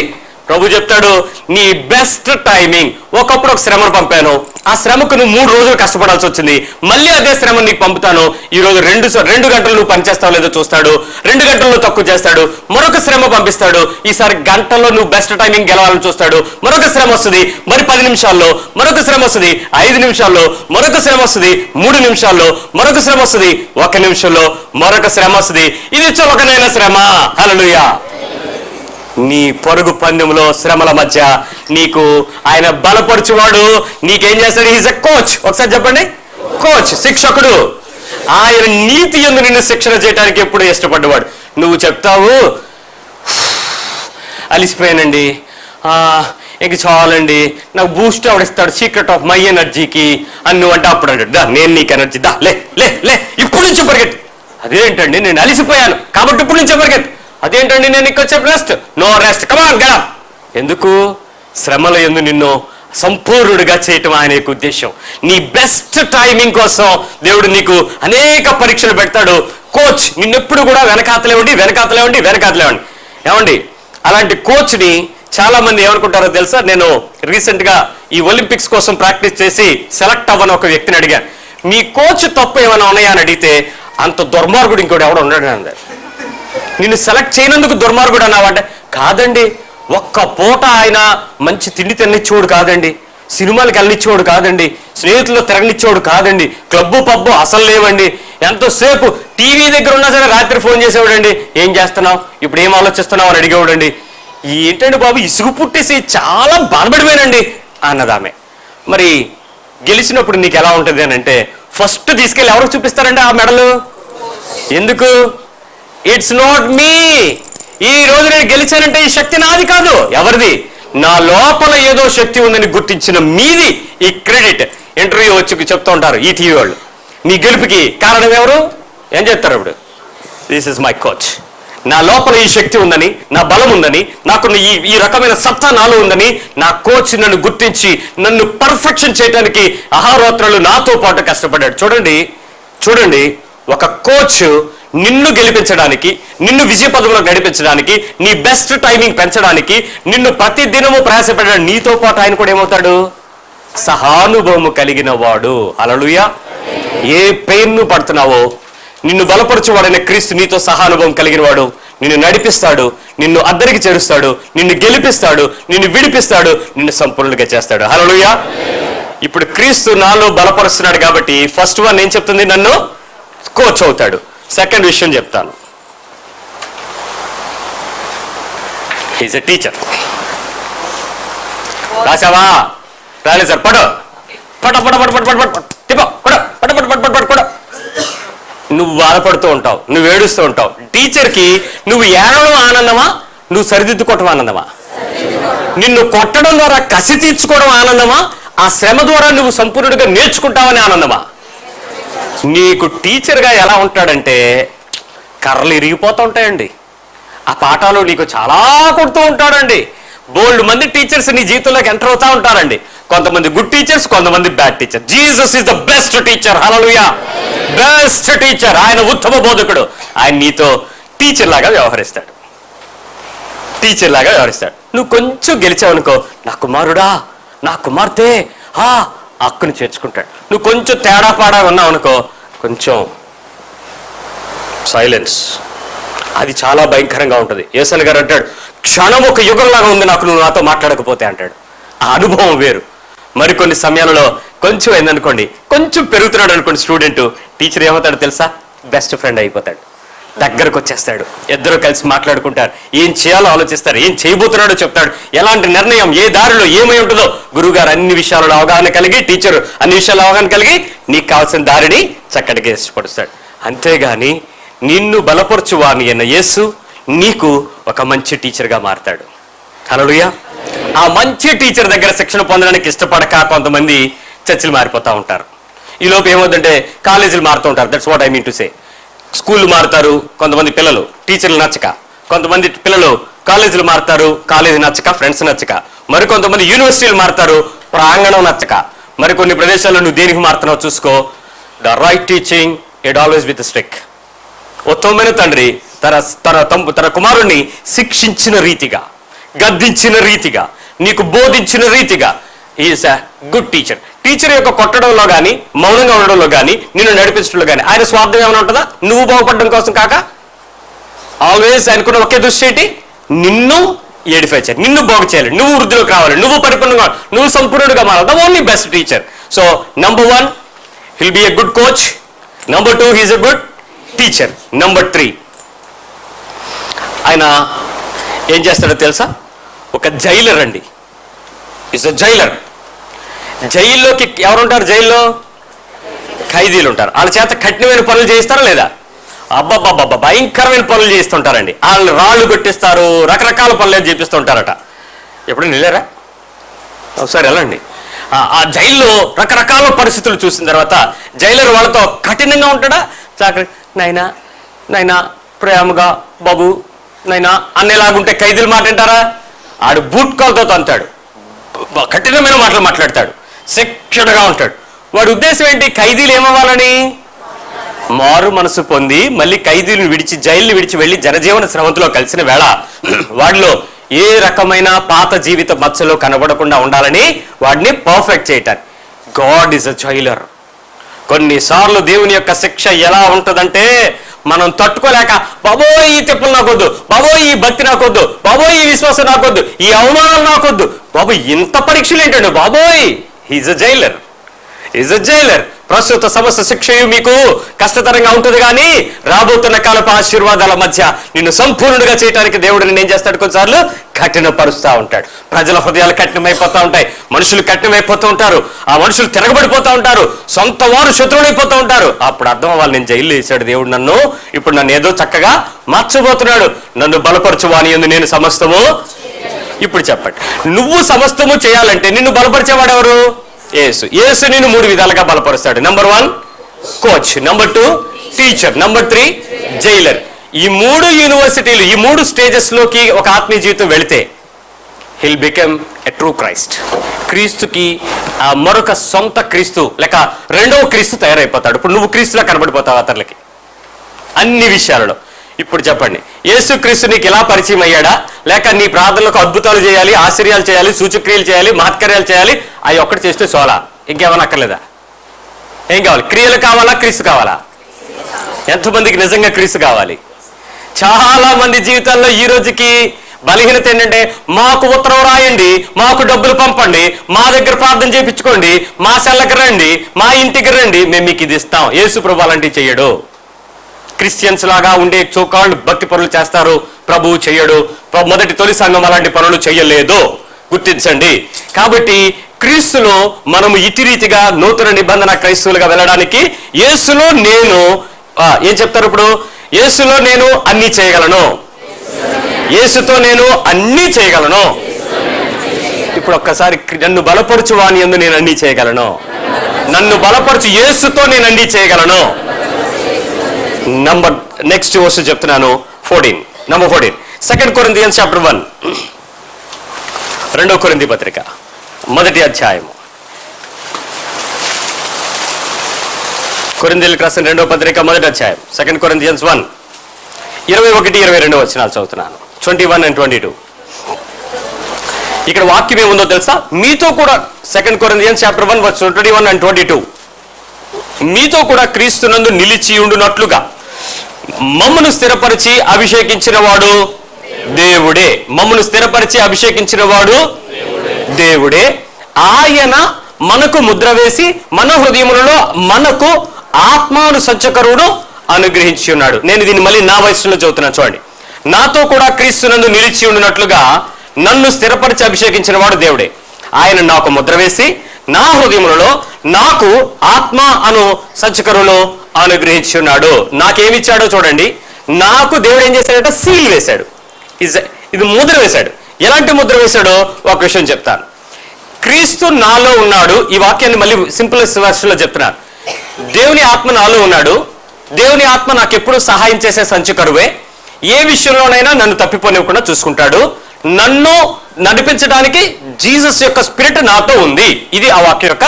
A: ప్రభు చెప్తాడు, నీ బెస్ట్ టైమింగ్. ఒకప్పుడు ఒక శ్రమను పంపాను, ఆ శ్రమకు నువ్వు 3 రోజులు కష్టపడాల్సి వచ్చింది. మళ్ళీ అదే శ్రమ నీకు పంపుతాను. ఈ రోజు 2 గంటలు నువ్వు పనిచేస్తావు లేదో చూస్తాడు. 2 గంటల్లో తక్కువ చేస్తాడు. మరొక శ్రమ పంపిస్తాడు. ఈసారి గంటల్లో నువ్వు బెస్ట్ టైమింగ్ గెలవాలని చూస్తాడు. మరొక శ్రమ వస్తుంది, మరి 10 నిమిషాల్లో. మరొక శ్రమ వస్తుంది 5 నిమిషాల్లో. మరొక శ్రమ వస్తుంది 3 నిమిషాల్లో. మరొక శ్రమ వస్తుంది 1 నిమిషంలో. మరొక శ్రమ వస్తుంది ఇది చులకనైన శ్రమ. హల్లెలూయా. నీ పరుగు పందెంలో శ్రమల మధ్య నీకు ఆయన బలపరచువాడు. నీకేం చేస్తాడు? Is a coach. ఒకసారి చెప్పండి, కోచ్, శిక్షకుడు. ఆయన నీతి యందు నిన్ను శిక్షణ చేయడానికి ఎప్పుడు ఇష్టపడ్డవాడు. నువ్వు చెప్తావు, అలిసిపోయానండి, ఇంక చాలండి, నాకు బూస్ట్ ఆవిడిస్తాడు సీక్రెట్ ఆఫ్ మై ఎనర్జీకి అని నువ్వు అంటే అప్పుడు అంటాడు, దా నేను నీకు ఎనర్జీ, దా లే లే లే ఇప్పుడు నుంచో పరిగెత్తు. అదేంటండి నేను అలిసిపోయాను కాబట్టి ఇప్పుడు నుంచో పరిగెత్తు. అదేంటండి నేను ఇక్కడ చెప్పి రెస్ట్, నో రెస్ట్, కమాన్ గడా. ఎందుకు? శ్రమల యందు నిన్ను సంపూర్ణుడిగా చేయటం ఆయన యొక్క ఉద్దేశం. నీ బెస్ట్ టైమింగ్ కోసం దేవుడు నీకు అనేక పరీక్షలు పెడతాడు. కోచ్ నిన్నెప్పుడు కూడా వెనకాతలేవండి. ఏమండి, అలాంటి కోచ్ని చాలా మంది ఏమనుకుంటారో తెలుసా? నేను రీసెంట్ గా ఈ ఒలింపిక్స్ కోసం ప్రాక్టీస్ చేసి సెలెక్ట్ అవ్వని ఒక వ్యక్తిని అడిగాను, మీ కోచ్ తప్పు ఏమైనా ఉన్నాయా అని అడిగితే, అంత దుర్మార్గుడు ఇంకోటి ఎవడో ఉన్నాడు అన్నారు. నిన్ను సెలెక్ట్ చేయనందుకు దుర్మార్గుడు అన్నావంటే, కాదండి, ఒక్క పూట ఆయన మంచి తిండి తినిచ్చేవాడు కాదండి, సినిమాలకు వెళ్ళనిచ్చేవాడు కాదండి, స్నేహితుల్లో తిరగనిచ్చేవాడు కాదండి, క్లబ్బు పబ్బు అసలు లేవండి, ఎంతోసేపు టీవీ దగ్గర ఉన్నా సరే రాత్రి ఫోన్ చేసేవాడండి, ఏం చేస్తున్నావు, ఇప్పుడు ఏం ఆలోచిస్తున్నావు అని అడిగేవాడండి. ఏంటండి బాబు, ఇసుగు పుట్టేసి చాలా బాధపడిపోయానండి అన్నదామె. మరి గెలిచినప్పుడు నీకు ఎలా ఉంటుంది అని అంటే, ఫస్ట్ తీసుకెళ్ళి ఎవరికి చూపిస్తారంటే ఆ మెడలు. ఎందుకు? It's not me. ఈ రోజు నేను గెలిచానంటే ఈ శక్తి నాది కాదు. ఎవరిది? నా లోపల ఏదో శక్తి ఉందని గుర్తించిన మీది ఈ క్రెడిట్. ఇంటర్వ్యూ వచ్చి చెప్తూ ఉంటారు ఈ టీవీ వాళ్ళు, నీ గెలుపుకి కారణం ఎవరు? ఏం చెప్తారు ఇప్పుడు? This is my coach. నా లోపల ఈ శక్తి ఉందని, నా బలం ఉందని, నాకున్న ఈ రకమైన సత్తా నాలో ఉందని నా కోచ్ నన్ను గుర్తించి నన్ను పర్ఫెక్షన్ చేయడానికి అహోరాత్రులు నాతో పాటు కష్టపడ్డాడు. చూడండి, ఒక కోచ్ నిన్ను గెలిపించడానికి, నిన్ను విజయ పదంలో నడిపించడానికి, నీ బెస్ట్ టైమింగ్ పెంచడానికి, నిన్ను ప్రతి దినము ప్రయాసపడ్డాడు. నీతో పాటు ఆయన కూడా ఏమవుతాడు? సహానుభవము కలిగిన వాడు. హల్లెలూయా. ఏ పెయిన్ ను పడుతున్నావో నిన్ను బలపరచువాడైన క్రీస్తు నీతో సహానుభవం కలిగిన వాడు. నిన్ను నడిపిస్తాడు, నిన్ను అద్దరికి చేరుస్తాడు, నిన్ను గెలిపిస్తాడు, నిన్ను విడిపిస్తాడు, నిన్ను సంపూర్ణంగా చేస్తాడు. హల్లెలూయా. ఇప్పుడు క్రీస్తు నాలో బలపరుస్తున్నాడు కాబట్టి ఫస్ట్ వన్ ఏం చెప్తుంది? నన్ను కోచ్ అవుతాడు. సెకండ్ విషయం చెప్తాను, హీజ్ ఎ టీచర్. రాసావా? రాలేదు సార్. పడు పడ పడ పడ పడ పడ తిప్ప పడ పడ పడ పడ పడ పడ. నువ్వు బాధపడుతూ ఉంటావు, నువ్వు ఏడుస్తూ ఉంటావు. టీచర్కి నువ్వు ఏడవడం ఆనందమా, నువ్వు సరిదిద్దుకోవటం ఆనందమా? నిన్ను కొట్టడం ద్వారా కసి తీర్చుకోవడం ఆనందమా, ఆ శ్రమ ద్వారా నువ్వు సంపూర్ణుడిగా నేర్చుకుంటావని ఆనందమా? నీకు టీచర్గా ఎలా ఉంటాడంటే కర్రలు ఇరిగిపోతూ ఉంటాయండి. ఆ పాఠాలు నీకు చాలా కొడుతూ ఉంటాడండి. బోల్డ్ మంది టీచర్స్ నీ జీవితంలోకి ఎంటర్ అవుతా ఉంటారండి. కొంతమంది గుడ్ టీచర్స్, కొంతమంది bad teacher. Jesus is the best teacher. Hallelujah. Best teacher. ఆయన ఉత్తమ బోధకుడు. ఆయన నీతో టీచర్ లాగా వ్యవహరిస్తాడు. నువ్వు కొంచెం గెలిచావనుకో, నా కుమారుడా, నా కుమార్తె, అక్కుని చేర్చుకుంటాడు. నువ్వు కొంచెం తేడా పాడా ఉన్నావు అనుకో, కొంచెం సైలెన్స్, అది చాలా భయంకరంగా ఉంటుంది. యేసయ్య గారు అంటాడు, క్షణం ఒక యుగంలాగా ఉంది నాకు నువ్వు నాతో మాట్లాడకపోతే అంటాడు. ఆ అనుభవం వేరు. మరికొన్ని సమయాలలో కొంచెం ఏందనుకోండి, కొంచెం పెరుగుతున్నాడు అనుకోండి స్టూడెంట్, టీచర్ ఏమవుతాడు తెలుసా? బెస్ట్ ఫ్రెండ్ అయిపోతాడు, దగ్గరకు వచ్చేస్తాడు, ఇద్దరు కలిసి మాట్లాడుకుంటారు, ఏం చేయాలో ఆలోచిస్తారు, ఏం చేయబోతున్నాడో చెప్తాడు, ఎలాంటి నిర్ణయం ఏ దారిలో ఏమై ఉంటుందో గురువుగారు అన్ని విషయాలలో అవగాహన కలిగి, టీచరు అన్ని విషయాలు అవగాహన కలిగి నీకు కావాల్సిన దారిని చక్కటిగా ఇష్టపడుస్తాడు. అంతేగాని నిన్ను బలపరచువాని అన్న యేసు నీకు ఒక మంచి టీచర్గా మారతాడు. హల్లెలూయా. ఆ మంచి టీచర్ దగ్గర శిక్షణ పొందడానికి ఇష్టపడక కొంతమంది చర్చిలు మారిపోతూ ఉంటారు. ఈ లోపు ఏమవుతుందంటే కాలేజీలు మారుతూ ఉంటారు. That's what I mean to say. స్కూళ్ళు మారుతారు కొంతమంది పిల్లలు, టీచర్లు నచ్చక. కొంతమంది పిల్లలు కాలేజీలు మారుతారు, కాలేజీ నచ్చక, ఫ్రెండ్స్ నచ్చక. మరికొంతమంది యూనివర్సిటీలు మారుతారు, ప్రాంగణం నచ్చక. మరికొన్ని ప్రదేశాల్లో నువ్వు దేనికి మారుతున్నావు చూసుకో. The right teaching it always with streak. ఉత్తమమైన తండ్రి తన కుమారుణ్ణి శిక్షించిన రీతిగా, గద్దించిన రీతిగా, నీకు బోధించిన రీతిగా is a good teacher. Teacher యొక్క కొట్టడంలో కానీ, మౌనంగా ఉండడంలో కానీ, నిన్ను నడిపించడంలో కానీ ఆయన స్వార్థం ఏమైనా ఉంటుందా? నువ్వు బాగుపడడం కోసం కాక. ఆల్వేస్ ఆయనకున్న ఒకే దృష్టి ఏంటి? నిన్ను ఎడిఫై చేయాలి, నిన్ను బాగు చేయాలి, నువ్వు వృద్ధిలోకి రావాలి, నువ్వు పరిపూర్ణంగా, నువ్వు సంపూర్ణుడిగా మారాలి. The only best teacher. So number 1 he'll be a good coach. Number 2 he's a good teacher. Number 3 ఆయన ఏం చేస్తాడో తెలుసా? ఒక జైలర్ అండి, ఇస్ అ జైలర్. జైల్లోకి ఎవరుంటారు? జైల్లో ఖైదీలు ఉంటారు. వాళ్ళ చేత కఠినమైన పనులు చేయిస్తారా లేదా? అబ్బబ్బబ్బబ్బ భయంకరమైన పనులు చేస్తుంటారండి. వాళ్ళు రాళ్ళు కొట్టిస్తారు, రకరకాల పనులు చేపిస్తుంటారట. ఎప్పుడు వెళ్ళారా? ఒకసారి వెళ్ళండి. ఆ జైల్లో రకరకాల పరిస్థితులు చూసిన తర్వాత జైలర్ వాళ్ళతో కఠినంగా ఉంటాడా? నైనా నైనా ప్రేమగా బాబు నైనా అన్నేలాగుంటే ఖైదీలు మాట వింటారా? ఆడు బూట్ కాల్తో తంతాడు, కఠినమైన మాటలు మాట్లాడతాడు, శిక్షణగా ఉంటాడు. వాడి ఉద్దేశం ఏంటి? ఖైదీలు ఏమవ్వాలని? మారు మనసు పొంది మళ్ళీ ఖైదీలను విడిచి జైలు విడిచి వెళ్ళి జనజీవన స్రవంతిలో కలిసిన వేళ వాడిలో ఏ రకమైన పాత జీవిత మచ్చలో కనబడకుండా ఉండాలని వాడిని పర్ఫెక్ట్ చేయటానికి. God is a Jailer. కొన్నిసార్లు దేవుని యొక్క శిక్ష ఎలా ఉంటుందంటే మనం తట్టుకోలేక, బాబోయ్ ఈ తిప్పలు నాకొద్దు, బాబోయ్ ఈ భక్తి నాకొద్దు, బాబోయ్ ఈ విశ్వాసం నాకొద్దు, ఈ అవమానాలు నాకొద్దు, బాబోయ్ ఇంత పరీక్షలు ఏంటండి బాబోయ్. Is a Jailer, is a Jailer. ప్రస్తుత సమస్య శిక్షయు మీకు కష్టతరంగా ఉంటుంది, కానీ రాబోతున్న కాలపు ఆశీర్వాదాల మధ్య నిన్ను సంపూర్ణుడిగా చేయడానికి దేవుడు నిన్ను ఏం చేస్తాడు? కొన్నిసార్లు కఠినపరుస్తూ ఉంటాడు. ప్రజల హృదయాలు కఠినమైపోతూ ఉంటాయి, మనుషులు కఠినమైపోతూ ఉంటారు, ఆ మనుషులు తిరగబడిపోతూ ఉంటారు, సొంత వారు శత్రువులైపోతూ ఉంటారు. అప్పుడు అర్థం అవ్వాలి, నేను జైల్లో వేసాడు దేవుడు నన్ను, ఇప్పుడు నన్ను ఏదో చక్కగా మార్చబోతున్నాడు. నన్ను బలపరచు వాని యందు నేను సమస్తము. ఇప్పుడు చెప్పండి, నువ్వు సమస్తము చేయాలంటే నిన్ను బలపరిచేవాడెవరు? యేసు. యేసు నిన్ను 3 విధాలుగా బలపరుస్తాడు. Number 1 coach, number 2 teacher, number 3 jailer. ఈ 3 యూనివర్సిటీలు, ఈ 3 స్టేజెస్ లోకి ఒక ఆత్మీయ జీవితం వెళితే he'll become a true Christ. క్రీస్తుకి మరొక సొంత క్రీస్తు లేక రెండవ క్రీస్తు తయారైపోతాడు. ఇప్పుడు నువ్వు క్రీస్తులా కనబడిపోతావు అతనికి అన్ని విషయాలలో. ఇప్పుడు చెప్పండి, యేసుక్రీస్తు నీకు ఎలా పరిచయం అయ్యాడా? లేక నీ ప్రార్థనలకు అద్భుతాలు చేయాలి, ఆశ్చర్యాలు చేయాలి, సూచక్రియలు చేయాలి, మహత్కార్యాలు చేయాలి, అవి ఒక్కటి చేస్తే సోలా, ఇంకేమైనా అక్కర్లేదా? ఏం కావాలి? క్రియలు కావాలా, క్రీస్తు కావాలా? ఎంతమందికి నిజంగా క్రీస్తు కావాలి? చాలా మంది జీవితాల్లో ఈ రోజుకి బలహీనత ఏంటంటే, మాకు ఉత్తరం రాయండి, మాకు డబ్బులు పంపండి, మా దగ్గర ప్రార్థన చేయించుకోండి, మా సెల్లకి రండి, మా ఇంటికి రండి, మేము మీకు ఇది ఇస్తాం. యేసు ప్రభు అలాంటివి చెయ్యడు. క్రిస్టియన్స్ లాగా ఉండే చోకాళ్ళు భక్తి పనులు చేస్తారు, ప్రభువు చెయ్యడు. మొదటి తొలి సంఘం అలాంటి పనులు చెయ్యలేదు, గుర్తించండి. కాబట్టి క్రీస్తులో మనము ఇటు రీతిగా నూతన నిబంధన క్రైస్తవులుగా వెళ్ళడానికి యేసులో నేను ఏం చెప్తారు ఇప్పుడు? యేసులో నేను అన్నీ చేయగలను, యేసుతో నేను అన్నీ చేయగలను. ఇప్పుడు ఒక్కసారి నన్ను బలపరచు వాని యందు నేను అన్నీ చేయగలను, నన్ను బలపరచు యేసుతో నేను అన్నీ చేయగలను. నెక్స్ట్ వర్స్ చెప్తున్నాను, 14, నంబర్ 14, 2 కొరింథియన్స్ చాప్టర్ 1, 2 కొరింథీ పత్రిక 1వ అధ్యాయము. కొరింథీయులకు రాసిన 2వ పత్రిక 1వ అధ్యాయం, 2 కొరింథియన్స్ 1, 21, 22 వచనాలు చదువుతున్నాను. 21 and 22. ఇక్కడ వాక్యం ఏముందో తెలుసా? మీతో కూడా 2 కొరింథియన్స్ చాప్టర్ 1 verse 21 and 22, మీతో కూడా క్రీస్తునందు నిలిచి ఉండునట్లుగా మమ్మను స్థిరపరిచి అభిషేకించిన వాడు దేవుడే. మమ్మను స్థిరపరిచి అభిషేకించిన వాడు దేవుడే. ఆయన మనకు ముద్ర వేసి మన హృదయములలో మనకు ఆత్మాను సంచకరువును అనుగ్రహించి ఉన్నాడు. నేను దీన్ని మళ్ళీ నా వయసులో చదువుతున్నాను, చూడండి. నాతో కూడా క్రీస్తునందు నిలిచి ఉండునట్లుగా నన్ను స్థిరపరిచి అభిషేకించిన వాడు దేవుడే. ఆయన నాకు ముద్ర వేసి నా హృదయములలో నాకు ఆత్మ అను సంచకరువును అనుగ్రహించి ఉన్నాడు. నాకేమిచ్చాడో చూడండి. నాకు దేవుడు ఏం చేశాడంటే సీల్ వేశాడు, ఇది ముద్ర వేశాడు. ఎలాంటి ముద్ర వేశాడో ఒక విషయం చెప్తాను. క్రీస్తు నాలో ఉన్నాడు. ఈ వాక్యాన్ని మళ్ళీ సింపుల్ వర్షన్లో చెప్తున్నాను. దేవుని ఆత్మ నాలో ఉన్నాడు. దేవుని ఆత్మ నాకు ఎప్పుడు సహాయం చేసే సంచకరువే. ఏ విషయంలోనైనా నన్ను తప్పిపోనివ్వకుండా చూసుకుంటాడు. నన్ను నడిపించడానికి జీసస్ యొక్క స్పిరిట్ నాతో ఉంది. ఇది ఆ వాక్యం యొక్క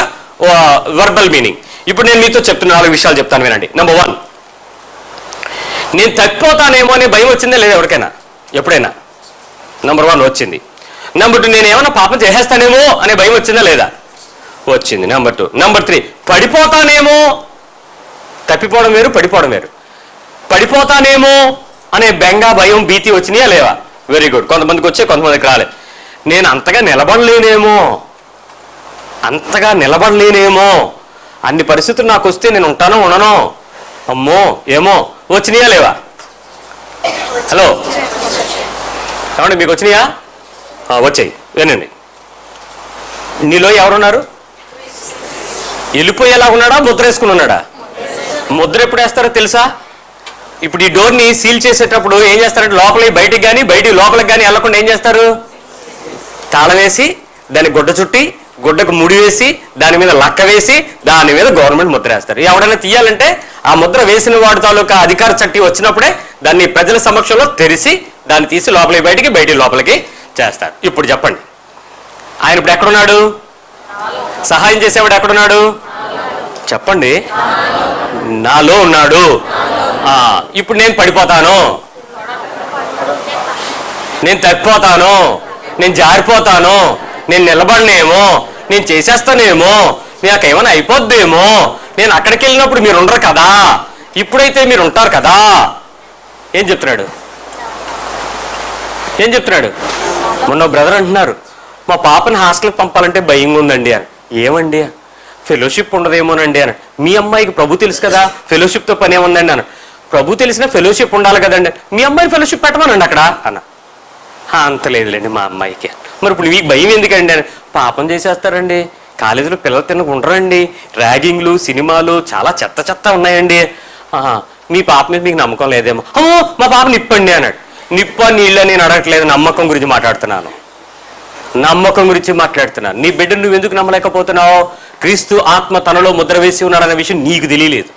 A: వర్బల్ మీనింగ్. ఇప్పుడు నేను మీతో చెప్తున్న 4 విషయాలు చెప్తాను, వినండి. నెంబర్ 1, నేను తప్పిపోతానేమో అనే భయం వచ్చిందా లేదా ఎవరికైనా? ఎప్పుడైనా? నెంబర్ 1 వచ్చింది. నెంబర్ 2, నేను ఏమైనా పాపం చేసేస్తానేమో అనే భయం వచ్చిందా లేదా? వచ్చింది. నెంబర్ 2. నెంబర్ 3, పడిపోతానేమో. తప్పిపోవడం వేరు, పడిపోవడం వేరు. పడిపోతానేమో అనే బెంగ, భయం, భీతి వచ్చినాయా లేవా? Very good. కొంతమందికి వచ్చే, కొంతమందికి రాలేదు. నేను అంతగా నిలబడలేనేమో, అన్ని పరిస్థితులు నాకు వస్తే నేను ఉంటానో ఉండనో, అమ్మో ఏమో, వచ్చినాయా లేవా? హలో, ఏమండి మీకు వచ్చినాయా? వచ్చాయి, వినండి. నీలో ఎవరున్నారు? వెళ్ళిపోయేలా ఉన్నాడా, ముద్ర వేసుకుని ఉన్నాడా? ముద్ర ఎప్పుడు వేస్తారో తెలుసా? ఇప్పుడు ఈ డోర్ని సీల్ చేసేటప్పుడు ఏం చేస్తారంటే లోపలికి బయటికి కానీ బయటికి లోపలికి కానీ వెళ్ళకుండా ఏం చేస్తారు? తాళం వేసి దాన్ని గుడ్డ చుట్టి గుడ్డకు ముడి వేసి దాని మీద లక్క వేసి దాని మీద గవర్నమెంట్ ముద్ర వేస్తారు. ఎవడైనా తీయాలంటే ఆ ముద్ర వేసిన వాడి తాలూకా అధికార చట్టి వచ్చినప్పుడే దాన్ని ప్రజల సమక్షంలో తెరిచి దాన్ని తీసి లోపలికి బయటికి బయటికి లోపలికి చేస్తారు. ఇప్పుడు చెప్పండి, ఆయన ఇప్పుడు ఎక్కడున్నాడు? సహాయం చేసేవాడు ఎక్కడున్నాడు? చెప్పండి. నాలో ఉన్నాడు. ఇప్పుడు నేను పడిపోతాను, నేను తప్పిపోతాను, నేను జారిపోతాను, నేను నిలబడనేమో, నేను చేసేస్తానేమో, నాకేమైనా అయిపోద్దేమో, నేను అక్కడికి వెళ్ళినప్పుడు మీరు ఉండరు కదా, ఇప్పుడైతే మీరు ఉంటారు కదా. ఏం చెప్తున్నాడు? ఏం చెప్తున్నాడు? మొన్న బ్రదర్ అంటున్నారు, మా పాపని హాస్టల్కి పంపాలంటే భయంగా ఉందండి అని. ఏమండి? ఫెలోషిప్ ఉండదేమోనండి అని. మీ అమ్మాయికి ప్రభు తెలుసు కదా, ఫెలోషిప్తో పని ఏముందండి అన్న. ప్రభు తెలిసినా ఫెలోషిప్ ఉండాలి కదండి. మీ అమ్మాయిని ఫెలోషిప్ పెట్టమనండి అక్కడ అన్న. అంత లేదులేండి మా అమ్మాయికి. మరి ఇప్పుడు మీకు భయం ఎందుకండి అని. పాపం చేసేస్తారండి, కాలేజీలో పిల్లలు తినకు ఉండరండి, ర్యాగింగ్లు, సినిమాలు చాలా చెత్త చెత్త ఉన్నాయండి. మీ పాప మీద మీకు నమ్మకం లేదేమో. మా పాప నిప్పండి అన్నాడు. నిప్ప నీళ్ళ నేను అడగట్లేదు, నమ్మకం గురించి మాట్లాడుతున్నాను. నమ్మకం గురించి మాట్లాడుతున్నాను. నీ బిడ్డను నువ్వు ఎందుకు నమ్మలేకపోతున్నావు? క్రీస్తు ఆత్మ తనలో ముద్ర వేసి ఉన్నాడన్న విషయం నీకు తెలియలేదు.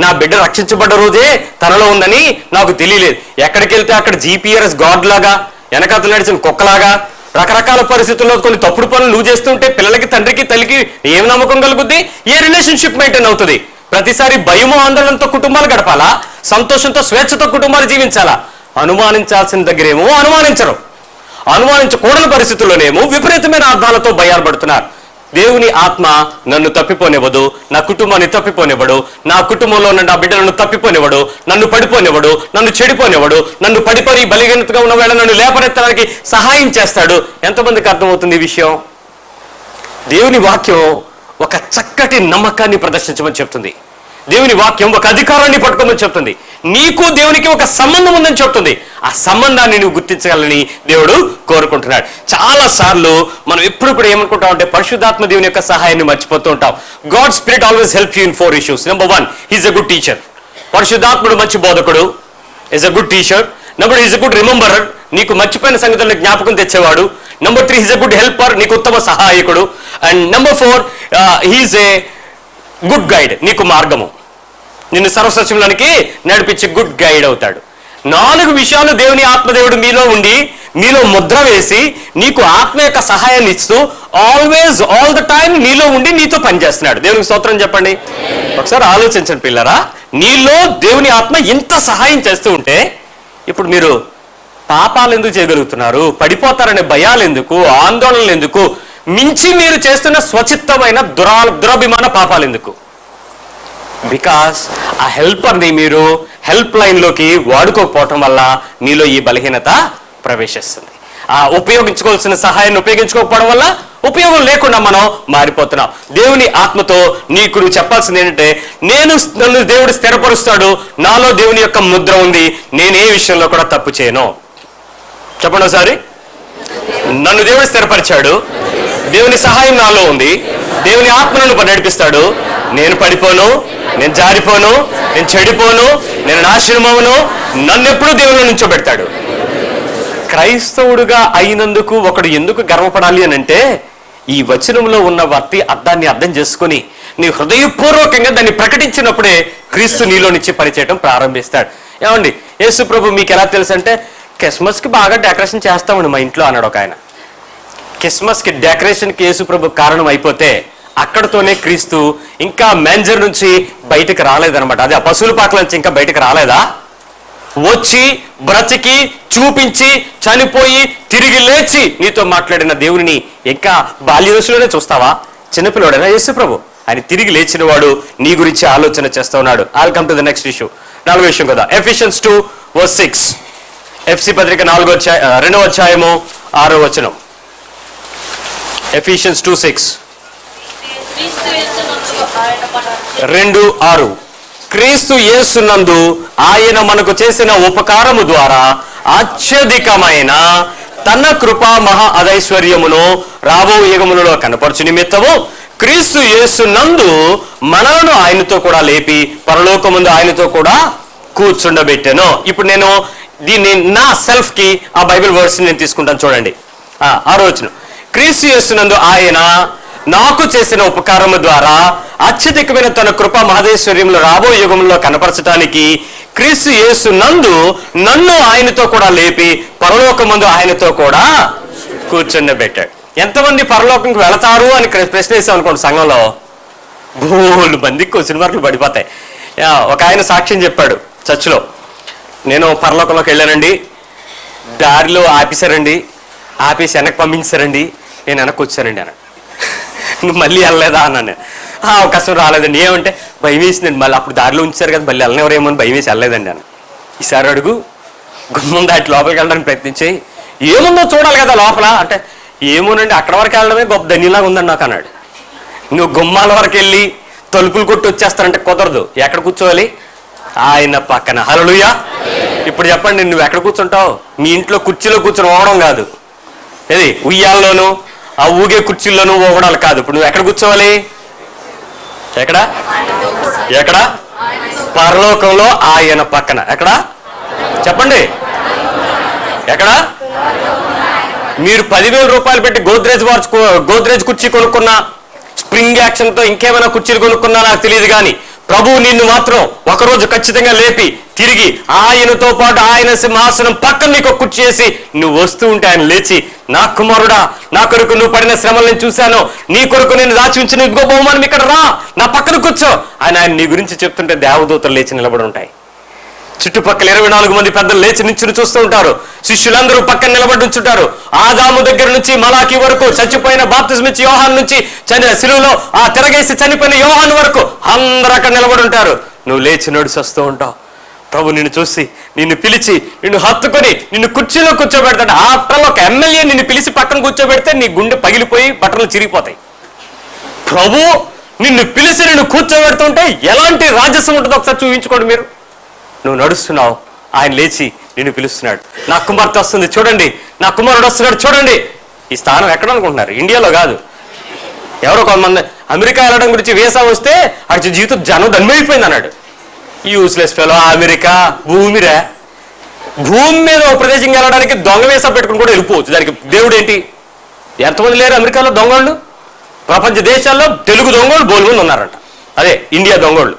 A: నా బిడ్డ రక్షించబడ్డ రోజే తనలో ఉందని నాకు తెలియలేదు. ఎక్కడికి వెళ్తే అక్కడ జీపీఆర్ఎస్ గాడ్ లాగా, వెనకాతలు నడిచిన కుక్కలాగా, రకరకాల పరిస్థితుల్లో కొన్ని తప్పుడు పనులు నువ్వు చేస్తుంటే పిల్లలకి, తండ్రికి, తల్లికి ఏం నమ్మకం కలుగుద్ది? ఏ రిలేషన్షిప్ మెయింటైన్ అవుతుంది? ప్రతిసారి భయము ఆందోళనతో కుటుంబాలు గడపాలా? సంతోషంతో స్వేచ్ఛతో కుటుంబాలు జీవించాలా? అనుమానించాల్సిన దగ్గరేమో అనుమానించరు, అనుమానించకూడని పరిస్థితుల్లోనేమో విపరీతమైన అర్థాలతో భయాలు పడుతున్నారు. దేవుని ఆత్మ నన్ను తప్పిపోనివ్వదు, నా కుటుంబాన్ని తప్పిపోనివ్వడు, నా కుటుంబంలో ఉన్న నా బిడ్డలను తప్పిపోనివ్వడు, నన్ను పడిపోనివ్వడు, నన్ను చెడిపోనివ్వడు, నన్ను పడిపోయి బలహీనతగా ఉన్న వేళ నన్ను లేపనెత్తడానికి సహాయం చేస్తాడు. ఎంతమందికి అర్థమవుతుంది ఈ విషయం? దేవుని వాక్యం ఒక చక్కటి నమ్మకాన్ని ప్రదర్శించమని చెప్తుంది. దేవుని వాక్యం ఒక అధికారాన్ని పట్టుకోమని చెప్తుంది. నీకు దేవునికి ఒక సంబంధం ఉందని చెప్తుంది. ఆ సంబంధాన్ని నువ్వు గుర్తించాలని దేవుడు కోరుకుంటున్నాడు. చాలా సార్లు మనం ఎప్పుడు కూడా ఏమనుకుంటాం అంటే పరిశుద్ధాత్మ దేవుని యొక్క సహాయాన్ని మర్చిపోతూ ఉంటాం. God spirit always help you in 4 issues. Number 1, he's a good teacher. పరిశుద్ధాత్ముడు మంచి బోధకుడు, is a good teacher. Number 2, is a good rememberer, నీకు మర్చిపోయిన సంగతులను జ్ఞాపకం తెచ్చేవాడు. Number 3, is a good helper, నీకు ఉత్తమ సహాయకుడు. And Number 4, he's a good guide, నీకు మార్గము, నిన్ను సర్వసత్యంలోనికి నడిపించి గుడ్ గైడ్ అవుతాడు. 4 విషయాలు దేవుని ఆత్మదేవుడు మీలో ఉండి మీలో ముద్ర వేసి నీకు ఆత్మ యొక్క సహాయాన్ని ఇస్తూ ఆల్వేస్ ఆల్ ద టైం నీలో ఉండి నీతో పనిచేస్తున్నాడు. దేవునికి స్తోత్రం చెప్పండి. ఒకసారి ఆలోచించండి పిల్లరా, నీలో దేవుని ఆత్మ ఇంత సహాయం చేస్తూ ఉంటే ఇప్పుడు మీరు పాపాలు ఎందుకు చేయగలుగుతున్నారు? పడిపోతారనే భయాలు ఎందుకు? ఆందోళనలు ఎందుకు? మించి మీరు చేస్తున్న స్వచిత్తమైన దురాభిమాన పాపాలు ఎందుకు? బికాస్ ఆ హెల్పర్ని మీరు హెల్ప్ లైన్లోకి వాడుకోకపోవటం వల్ల మీలో ఈ బలహీనత ప్రవేశిస్తుంది. ఆ ఉపయోగించుకోవాల్సిన సహాయాన్ని ఉపయోగించుకోకపోవడం వల్ల ఉపయోగం లేకుండా మనం మారిపోతున్నాం. దేవుని ఆత్మతో నీకు నువ్వు చెప్పాల్సింది ఏంటంటే, నన్ను దేవుడు స్థిరపరుస్తాడు, నాలో దేవుని యొక్క ముద్ర ఉంది, నేను ఏ విషయంలో కూడా తప్పు చేయను. చెప్పండి ఒకసారి. నన్ను దేవుడు స్థిరపరిచాడు, దేవుని సహాయం నాలో ఉంది, దేవుని ఆత్మ నన్ను నడిపిస్తాడు, నేను పడిపోను, నేను జారిపోను, నేను చెడిపోను, నేను నాశనం అవ్వను, నన్ను ఎప్పుడు దేవుని నుంచోబెడతాడు. క్రైస్తవుడుగా అయినందుకు ఒకడు ఎందుకు గర్వపడాలి అని అంటే, ఈ వచనంలో ఉన్న అర్థాన్ని అర్థం చేసుకుని నీ హృదయపూర్వకంగా దాన్ని ప్రకటించినప్పుడే క్రీస్తు నీలో నుంచి పనిచేయడం ప్రారంభిస్తాడు. ఏమండి, యేసు ప్రభు మీకు ఎలా తెలుసు అంటే, క్రిస్మస్కి బాగా డెకరేషన్ చేస్తామండి మా ఇంట్లో అన్నాడు ఒక ఆయన. క్రిస్మస్కి డెకరేషన్కి యేసు ప్రభు కారణం అయిపోతే అక్కడతోనే క్రీస్తు ఇంకా మేంజర్ నుంచి బయటకు రాలేదనమాట. అదే ఆ పశువుల పాకల నుంచి ఇంకా బయటకు రాలేదా? వచ్చి బ్రతికి చూపించి చనిపోయి తిరిగి లేచి నీతో మాట్లాడిన దేవుని ఇంకా బాల్యదశలోనే చూస్తావా? చిన్నపిల్లవాడైనా యేసు ప్రభు, ఆయన తిరిగి లేచిన వాడు నీ గురించి ఆలోచన చేస్తూ ఉన్నాడు. I'll come to the next issue. 4వ విషయం కదా, Ephesians 2:6. ఎఫ్సి పత్రిక 2వ అధ్యాయము 6వ వచనం. Ephesians 2:6. 2:6. క్రీస్తు యేసునందు ఆయన మనకు చేసిన ఉపకారము ద్వారా అత్యధికమైన తన కృపా మహా అధైశ్వర్యమును రాబో యుగములలో కనపరచు నిమిత్తము క్రీస్తు యేసు నందు మనలను ఆయనతో కూడా లేపి పరలోకమందు ఆయనతో కూడా కూర్చుండబెట్టాను. ఇప్పుడు నేను దీన్ని నా సెల్ఫ్ కి ఆ బైబిల్ వర్డ్స్ నేను తీసుకుంటాను. చూడండి, 6వ వచనం. క్రీస్తు యేసునందు ఆయన నాకు చేసిన ఉపకారము ద్వారా అత్యధికమైన తన కృప మహదేశ్వర్యంలో రాబో యుగంలో కనపరచడానికి క్రీస్తు యేసు నందు నన్ను ఆయనతో కూడా లేపి పరలోకమందు ఆయనతో కూడా కూర్చుండబెట్టాడు. ఎంతమంది పరలోకంకి వెళతారు అని ప్రశ్న వేసాం అనుకోండి, సంఘంలో బోళ్ళు మంది క్వశ్చన్ మార్కులు పడిపోతాయి. ఒక ఆయన సాక్ష్యం చెప్పాడు చర్చిలో, నేను పరలోకంలోకి వెళ్ళానండి, దారిలో ఆపేశారండి, ఆపేసి వెనక్కి పంపించారండి, నేను వెనక్కి వచ్చానండి అన్నాడు. నువ్వు మళ్ళీ వెళ్ళలేదా అన్నాను. అవకాశం రాలేదండి. ఏమంటే భయం వేసిందండి, మళ్ళీ అప్పుడు దారిలో ఉంచారు కదా, మళ్ళీ వెళ్ళనివరేమో అని భయం వేసి వెళ్ళలేదండి అన్న. ఈసారి అడుగు, గుమ్మం దాటి లోపలికి వెళ్ళడానికి ప్రయత్నించి ఏముందో చూడాలి కదా లోపల అంటే, ఏమోనండి అక్కడ వరకు వెళ్ళడమే గొప్ప ధన్యంలాగా ఉందండి నాకు అన్నాడు. నువ్వు గుమ్మాల వరకు వెళ్ళి తలుపులు కొట్టి వచ్చేస్తారంటే కుదరదు. ఎక్కడ కూర్చోవాలి? ఆయన పక్కన. హల్లెలూయా. ఇప్పుడు చెప్పండి, నువ్వు ఎక్కడ కూర్చుంటావు? మీ ఇంట్లో కుర్చీలో కూర్చొని ఓవడం కాదు, ఏది ఉయ్యాల్లోనూ ఆ ఊగే కుర్చీల్లోనూ ఓగడాలు కాదు. ఇప్పుడు నువ్వు ఎక్కడ కూర్చోవాలి? ఎక్కడ? ఎక్కడ? పరలోకంలో ఆయన పక్కన. ఎక్కడ చెప్పండి? ఎక్కడ? మీరు 10,000 రూపాయలు పెట్టి గోద్రేజ్ కుర్చీ కొనుక్కున్నా, స్ప్రింగ్ యాక్షన్తో ఇంకేమైనా కుర్చీలు కొనుక్కున్నా నాకు తెలియదు, కానీ ప్రభువు నిన్ను మాత్రం ఒకరోజు ఖచ్చితంగా లేపి తిరిగి ఆయనతో పాటు ఆయన సింహాసనం పక్కన నీకు కుర్చీ చేసి నువ్వు వస్తూ ఉంటే ఆయన లేచి, నా కుమారుడా, నా కొరకు నువ్వు పడిన శ్రమలు నేను చూశాను, నీ కొరకు నేను దాచి ఉంచిన ఇంకో బహుమానం ఇక్కడ రా, నా పక్కన కూర్చో ఆయన నీ గురించి చెప్తుంటే దేవదూతలు లేచి నిలబడి ఉంటాయి. చుట్టుపక్కల 24 మంది పెద్దలు లేచి నించుని చూస్తూ ఉంటారు. శిష్యులందరూ పక్కన నిలబడి ఉంచుంటారు. ఆదాము దగ్గర నుంచి మలాకి వరకు, చచ్చిపోయిన బాప్తిజం ఇచ్చి యోహాను నుంచి శిలువలో ఆ తిరగేసి చనిపోయిన యోహాను వరకు అందరూ అక్కడ నిలబడి ఉంటారు. నువ్వు లేచి నడిచి వస్తూ ఉంటావు. ప్రభు నిన్ను చూసి నిన్ను పిలిచి నిన్ను హత్తుకొని నిన్ను కుర్చీలో కూర్చోబెడతాడు. ఆఫ్టర్ ఒక ఎమ్మెల్యే నిన్ను పిలిచి పక్కన కూర్చోబెడితే నీ గుండె పగిలిపోయి బట్టలు చిరిగిపోతాయి. ప్రభు నిన్ను పిలిచి నిన్ను కూర్చోబెడుతుంటే ఎలాంటి రాజస్వం ఉంటుందో ఒకసారి చూపించుకోండి. మీరు నువ్వు నడుస్తున్నావు, ఆయన లేచి నిన్ను పిలుస్తున్నాడు. నా కుమార్తె వస్తుంది చూడండి, నా కుమారుడు వస్తున్నాడు చూడండి. ఈ స్థానం ఎక్కడ అనుకుంటున్నారు? ఇండియాలో కాదు. ఎవరో కొంతమంది అమెరికా వెళ్ళడం గురించి వీసా వస్తే అటు జీవితం జనం ధన్మైపోయింది అన్నాడు. Useless fellow. అమెరికా భూమిరా, భూమి మీద ఒక ప్రదేశం వెళ్ళడానికి దొంగ వీసా పెట్టుకుని కూడా వెళ్ళిపోవచ్చు. దానికి దేవుడు ఏంటి? ఎంతమంది లేరు అమెరికాలో దొంగళ్ళు? ప్రపంచ దేశాల్లో తెలుగు దొంగలు బోల్మంది ఉన్నారంట. అదే ఇండియా దొంగళ్ళు.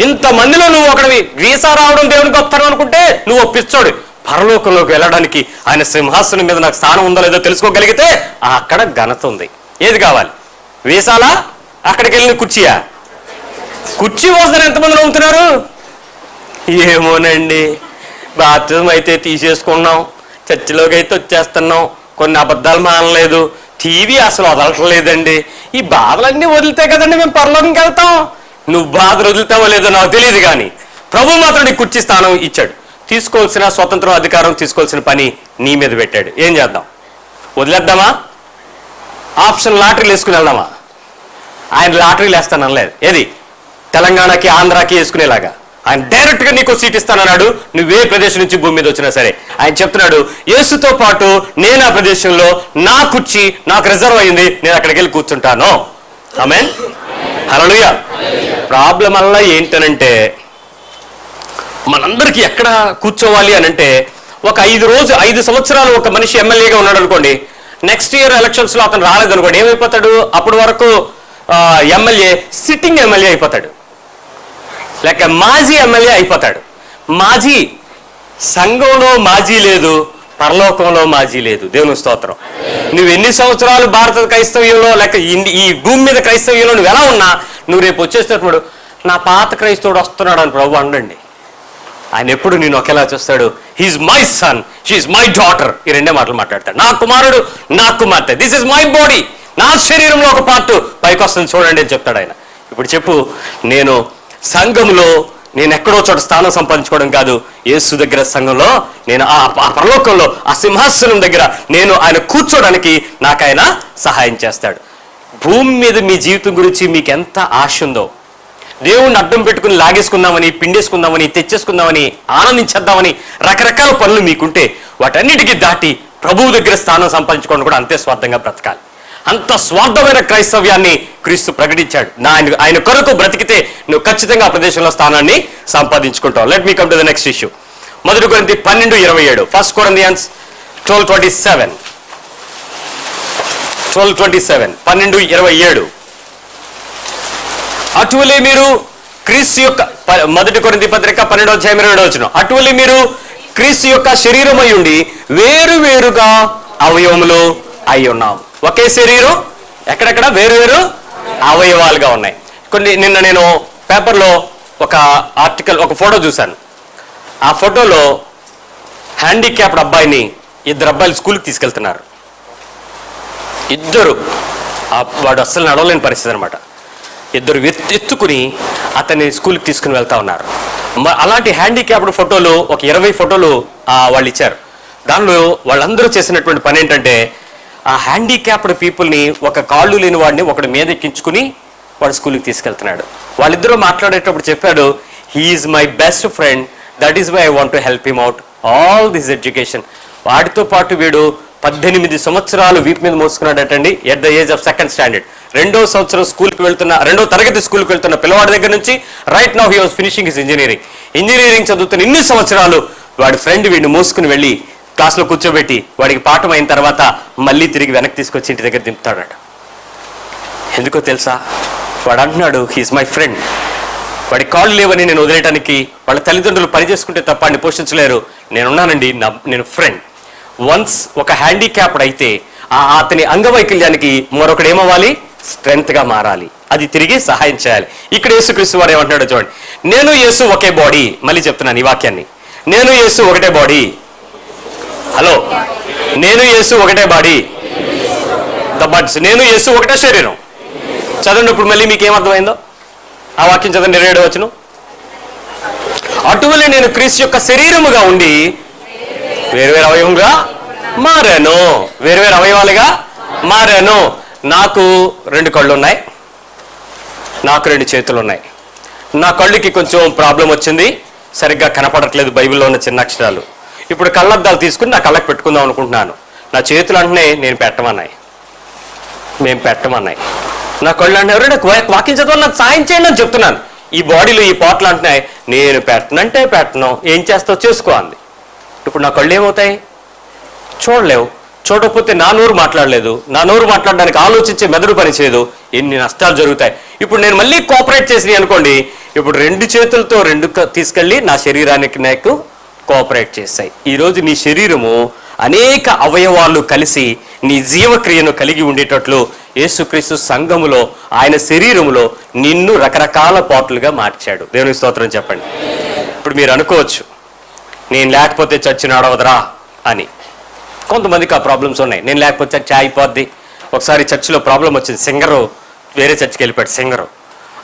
A: ఇంతమందిలో నువ్వు ఒకటివి. వీసా రావడం దేవుని గొప్పతనం అనుకుంటే నువ్వు పిచ్చోడు. పరలోకంలోకి వెళ్ళడానికి ఆయన సింహాసనం మీద నాకు స్థానం ఉందో లేదో తెలుసుకోగలిగితే అక్కడ ఘనత ఉంది. ఏది కావాలి? వీసాలా? అక్కడికి వెళ్ళిన కుర్చీయా? కుర్చీ వస్తారు ఎంతమంది నమ్ముతున్నారు? ఏమోనండి, బాప్తిజం అయితే తీసేసుకున్నాం, చర్చిలోకి అయితే వచ్చేస్తున్నాం, కొన్ని అబద్ధాలు మానలేదు, టీవీ అసలు వదలట్లేదండి. ఈ బాధలన్నీ వదిలితే కదండి మేము పరలోకంకి వెళ్తాం. నువ్వు బాధలు వదులుతావో లేదో నాకు తెలియదు, కానీ ప్రభు మాత్రం నీకు కుర్చీ స్థానం ఇచ్చాడు. తీసుకోవాల్సిన స్వతంత్రం, అధికారం, తీసుకోవాల్సిన పని నీ మీద పెట్టాడు. ఏం చేద్దాం? వదిలేద్దామా? ఆప్షన్ లాటరీలు వేసుకుని వెళ్దామా? ఆయన లాటరీలు వేస్తానలేదు. ఏది? తెలంగాణకి ఆంధ్రాకి వేసుకునేలాగా ఆయన డైరెక్ట్గా నీకు సీట్ ఇస్తానన్నాడు. నువ్వే ప్రదేశం నుంచి భూమి మీద వచ్చినా సరే ఆయన చెప్తున్నాడు, యేసుతో పాటు నేను ఆ ప్రదేశంలో నా కుర్చీ నాకు రిజర్వ్ అయింది, నేను అక్కడికి వెళ్ళి కూర్చుంటాను. ఆమేన్. హల్లెలూయా. ప్రాబ్లం అలా ఏంటనంటే మనందరికీ ఎక్కడ కూర్చోవాలి అనంటే, ఒక 5 సంవత్సరాలు ఒక మనిషి ఎమ్మెల్యేగా ఉన్నాడు అనుకోండి, నెక్స్ట్ ఇయర్ ఎలక్షన్స్ లో అతను రాలేదనుకోండి, ఏమైపోతాడు? అప్పటి వరకు ఎమ్మెల్యే సిట్టింగ్ ఎమ్మెల్యే అయిపోతాడు, లేక మాజీ ఎమ్మెల్యే అయిపోతాడు. మాజీ సంఘంలో మాజీ లేదు, పరలోకంలో మాజీ లేదు. దేవుని స్తోత్రం. నువ్వు ఎన్ని సంవత్సరాలు భారత క్రైస్తవ్యంలో లేక ఈ భూమి మీద క్రైస్తవ్యంలో నువ్వు ఎలా ఉన్నా, నువ్వు రేపు వచ్చేసేటప్పుడు నా పాత క్రైస్తవుడు వస్తున్నాడు అని ప్రభు అండండి. ఆయన ఎప్పుడు నేను ఒకేలా చూస్తాడు. He is my son, she is my daughter. ఈ రెండే మాటలు మాట్లాడతాడు. నా కుమారుడు, నా కుమార్తె, దిస్ ఇస్ మై బాడీ, నా శరీరంలో ఒక పార్ట్ పైకి వస్తుంది చూడండి అని చెప్తాడు ఆయన. ఇప్పుడు చెప్పు, నేను సంఘంలో నేను ఎక్కడో చోట స్థానం సంపాదించుకోవడం కాదు, యేసు దగ్గర సంఘంలో నేను ఆ పరలోకంలో ఆ సింహాసనం దగ్గర నేను ఆయన కూర్చోడానికి నాకు ఆయన సహాయం చేస్తాడు. భూమి మీద మీ జీవితం గురించి మీకు ఎంత ఆశ ఉందో, దేవుణ్ణి అడ్డం పెట్టుకుని లాగేసుకుందామని, పిండేసుకుందామని, తెచ్చేసుకుందామని, ఆనందించేద్దామని రకరకాల పనులు మీకుంటే వాటన్నిటికీ దాటి ప్రభువు దగ్గర స్థానం సంపాదించుకోవడం కూడా అంతే స్వార్థంగా బ్రతకాలి. అంత స్వార్థమైన క్రైస్తవ్యాన్ని క్రీస్తు ప్రకటించాడు. ఆయన కొరకు బ్రతికితే నువ్వు ఖచ్చితంగా ఆ ప్రదేశంలో స్థానాన్ని సంపాదించుకుంటావు. Let me come to the next issue. 1 కొరింథీ 12:27. 1 Corinthians 12:27. 12:27. అటువలే మీరు క్రీస్తు యొక్క 1 కొరింథీ పత్రిక 12:27. అటువలే మీరు క్రీస్తు యొక్క శరీరమై ఉండి వేరు వేరుగా అవయవములు అయి ఉన్నాం. ఒకే శరీరం, ఎక్కడెక్కడ వేరు అవయవాలుగా ఉన్నాయి. నిన్న నేను పేపర్లో ఒక ఆర్టికల్, ఒక ఫోటో చూశాను. ఆ ఫోటోలో హ్యాండిక్యాప్డ్ అబ్బాయిని 2 అబ్బాయిలు స్కూల్కి తీసుకెళ్తున్నారు. వాడు అస్సలు నడవలేని పరిస్థితి అనమాట. 2 ఎత్తుకుని అతన్ని స్కూల్కి తీసుకుని వెళ్తా ఉన్నారు. అలాంటి హ్యాండిక్యాప్డ్ ఫోటోలు ఒక 20 ఫోటోలు వాళ్ళు ఇచ్చారు. దానిలో వాళ్ళందరూ చేసినటువంటి పని ఏంటంటే, ఆ హ్యాండిక్యాప్డ్ పీపుల్ని, ఒక కాళ్ళు లేని వాడిని ఒకటి మీద ఎక్కించుకుని వాడు స్కూల్కి తీసుకెళ్తున్నాడు. వాళ్ళిద్దరూ మాట్లాడేటప్పుడు చెప్పాడు, he is my best friend, that is why I want to help him out all this education. వాడితో పాటు వీడు 18 సంవత్సరాలు వీపు మీద మోసుకున్నాడటండి. At the age of 2nd standard, 2వ సంవత్సరం స్కూల్కి వెళ్తున్న, 2వ తరగతి స్కూల్కి వెళ్తున్న పిల్లవాడి దగ్గర నుంచి right now he was finishing his engineering చదువుతున్న ఇన్ని సంవత్సరాలు వాడి ఫ్రెండ్ వీడిని మోసుకుని వెళ్ళి క్లాస్లో కూర్చోబెట్టి వాడికి పాఠం అయిన తర్వాత మళ్ళీ తిరిగి వెనక్కి తీసుకొచ్చి ఇంటి దగ్గర దింపుతాడట. ఎందుకో తెలుసా? వాడు అంటున్నాడు, హీఈస్ మై ఫ్రెండ్. వాడి కాళ్ళు లేవని నేను వదిలేయడానికి వాళ్ళ తల్లిదండ్రులు పని చేసుకుంటే తప్ప అన్ని పోషించలేరు, నేనున్నానండి, నేను ఫ్రెండ్. వన్స్ ఒక హ్యాండిక్యాప్డ్ అయితే అతని అంగవైకల్యానికి మరొకడు ఏమవ్వాలి? స్ట్రెంగ్త్గా మారాలి, అది తిరిగి సహాయం చేయాలి. ఇక్కడ యేసుక్రీస్తు వారు ఏమంటున్నాడో చూడండి. నేను యేసు ఒకే బాడీ. మళ్ళీ చెప్తున్నాను ఈ వాక్యాన్ని, నేను యేసు ఒకటే బాడీ. హలో, నేను యేసు ఒకటే బాడీ. ద బడ్స్, నేను యేసు ఒకటే శరీరం. చదవండి ఇప్పుడు మళ్ళీ మీకు ఏమర్థమైందో ఆ వాక్యం చదవండి. 27వ వచనం. అటువలే నేను క్రీస్తు యొక్క శరీరముగా ఉండి వేరువేరు అవయవంగా మారాను. వేరువేరు అవయవాలుగా మారాను. నాకు 2 కళ్ళు ఉన్నాయి, నాకు 2 చేతులు ఉన్నాయి. నా కళ్ళుకి కొంచెం ప్రాబ్లం వచ్చింది, సరిగ్గా కనపడట్లేదు బైబిల్లో ఉన్న చిన్న అక్షరాలు. ఇప్పుడు కళ్ళద్దాలు తీసుకుని నా కళ్ళకి పెట్టుకుందాం అనుకుంటున్నాను. నా చేతులు అంటే నేను పెట్టమన్నాయి, మేము పెట్టమన్నాయి. నా కళ్ళు అంటే ఎవరు నాకు వాక్యం చదవాలి, నాకు సాయం చేయండి అని చెప్తున్నాను. ఈ బాడీలో ఈ పాటలు అంటున్నాయి, నేను పెట్టనంటే పెట్టను, ఏం చేస్తావు చేసుకో అంది. ఇప్పుడు నా కళ్ళు ఏమవుతాయి? చూడలేవు. చూడకపోతే నా నోరు మాట్లాడలేదు, నా నోరు మాట్లాడడానికి ఆలోచించే మెదడు పనిచేయదు, ఎన్ని నష్టాలు జరుగుతాయి. ఇప్పుడు నేను మళ్ళీ కోఆపరేట్ చేసి అనుకోండి, ఇప్పుడు 2 చేతులతో 2 తీసుకెళ్ళి నా శరీరానికి నాకు కోఆపరేట్ చేస్తాయి. ఈరోజు నీ శరీరము అనేక అవయవాలు కలిసి నీ జీవక్రియను కలిగి ఉండేటట్లు యేసుక్రీస్తు సంఘములో, ఆయన శరీరములో నిన్ను రకరకాల పాటలుగా మార్చాడు. దేవుని స్తోత్రం చెప్పండి. ఇప్పుడు మీరు అనుకోవచ్చు, నేను లేకపోతే చర్చి నడవదురా అని. కొంతమందికి ఆ ప్రాబ్లమ్స్ ఉన్నాయి. నేను లేకపోతే చర్చ్ అయిపోద్ది. ఒకసారి చర్చిలో ప్రాబ్లం వచ్చింది. సింగరు వేరే చర్చికి వెళ్ళిపోయాడు సింగరు.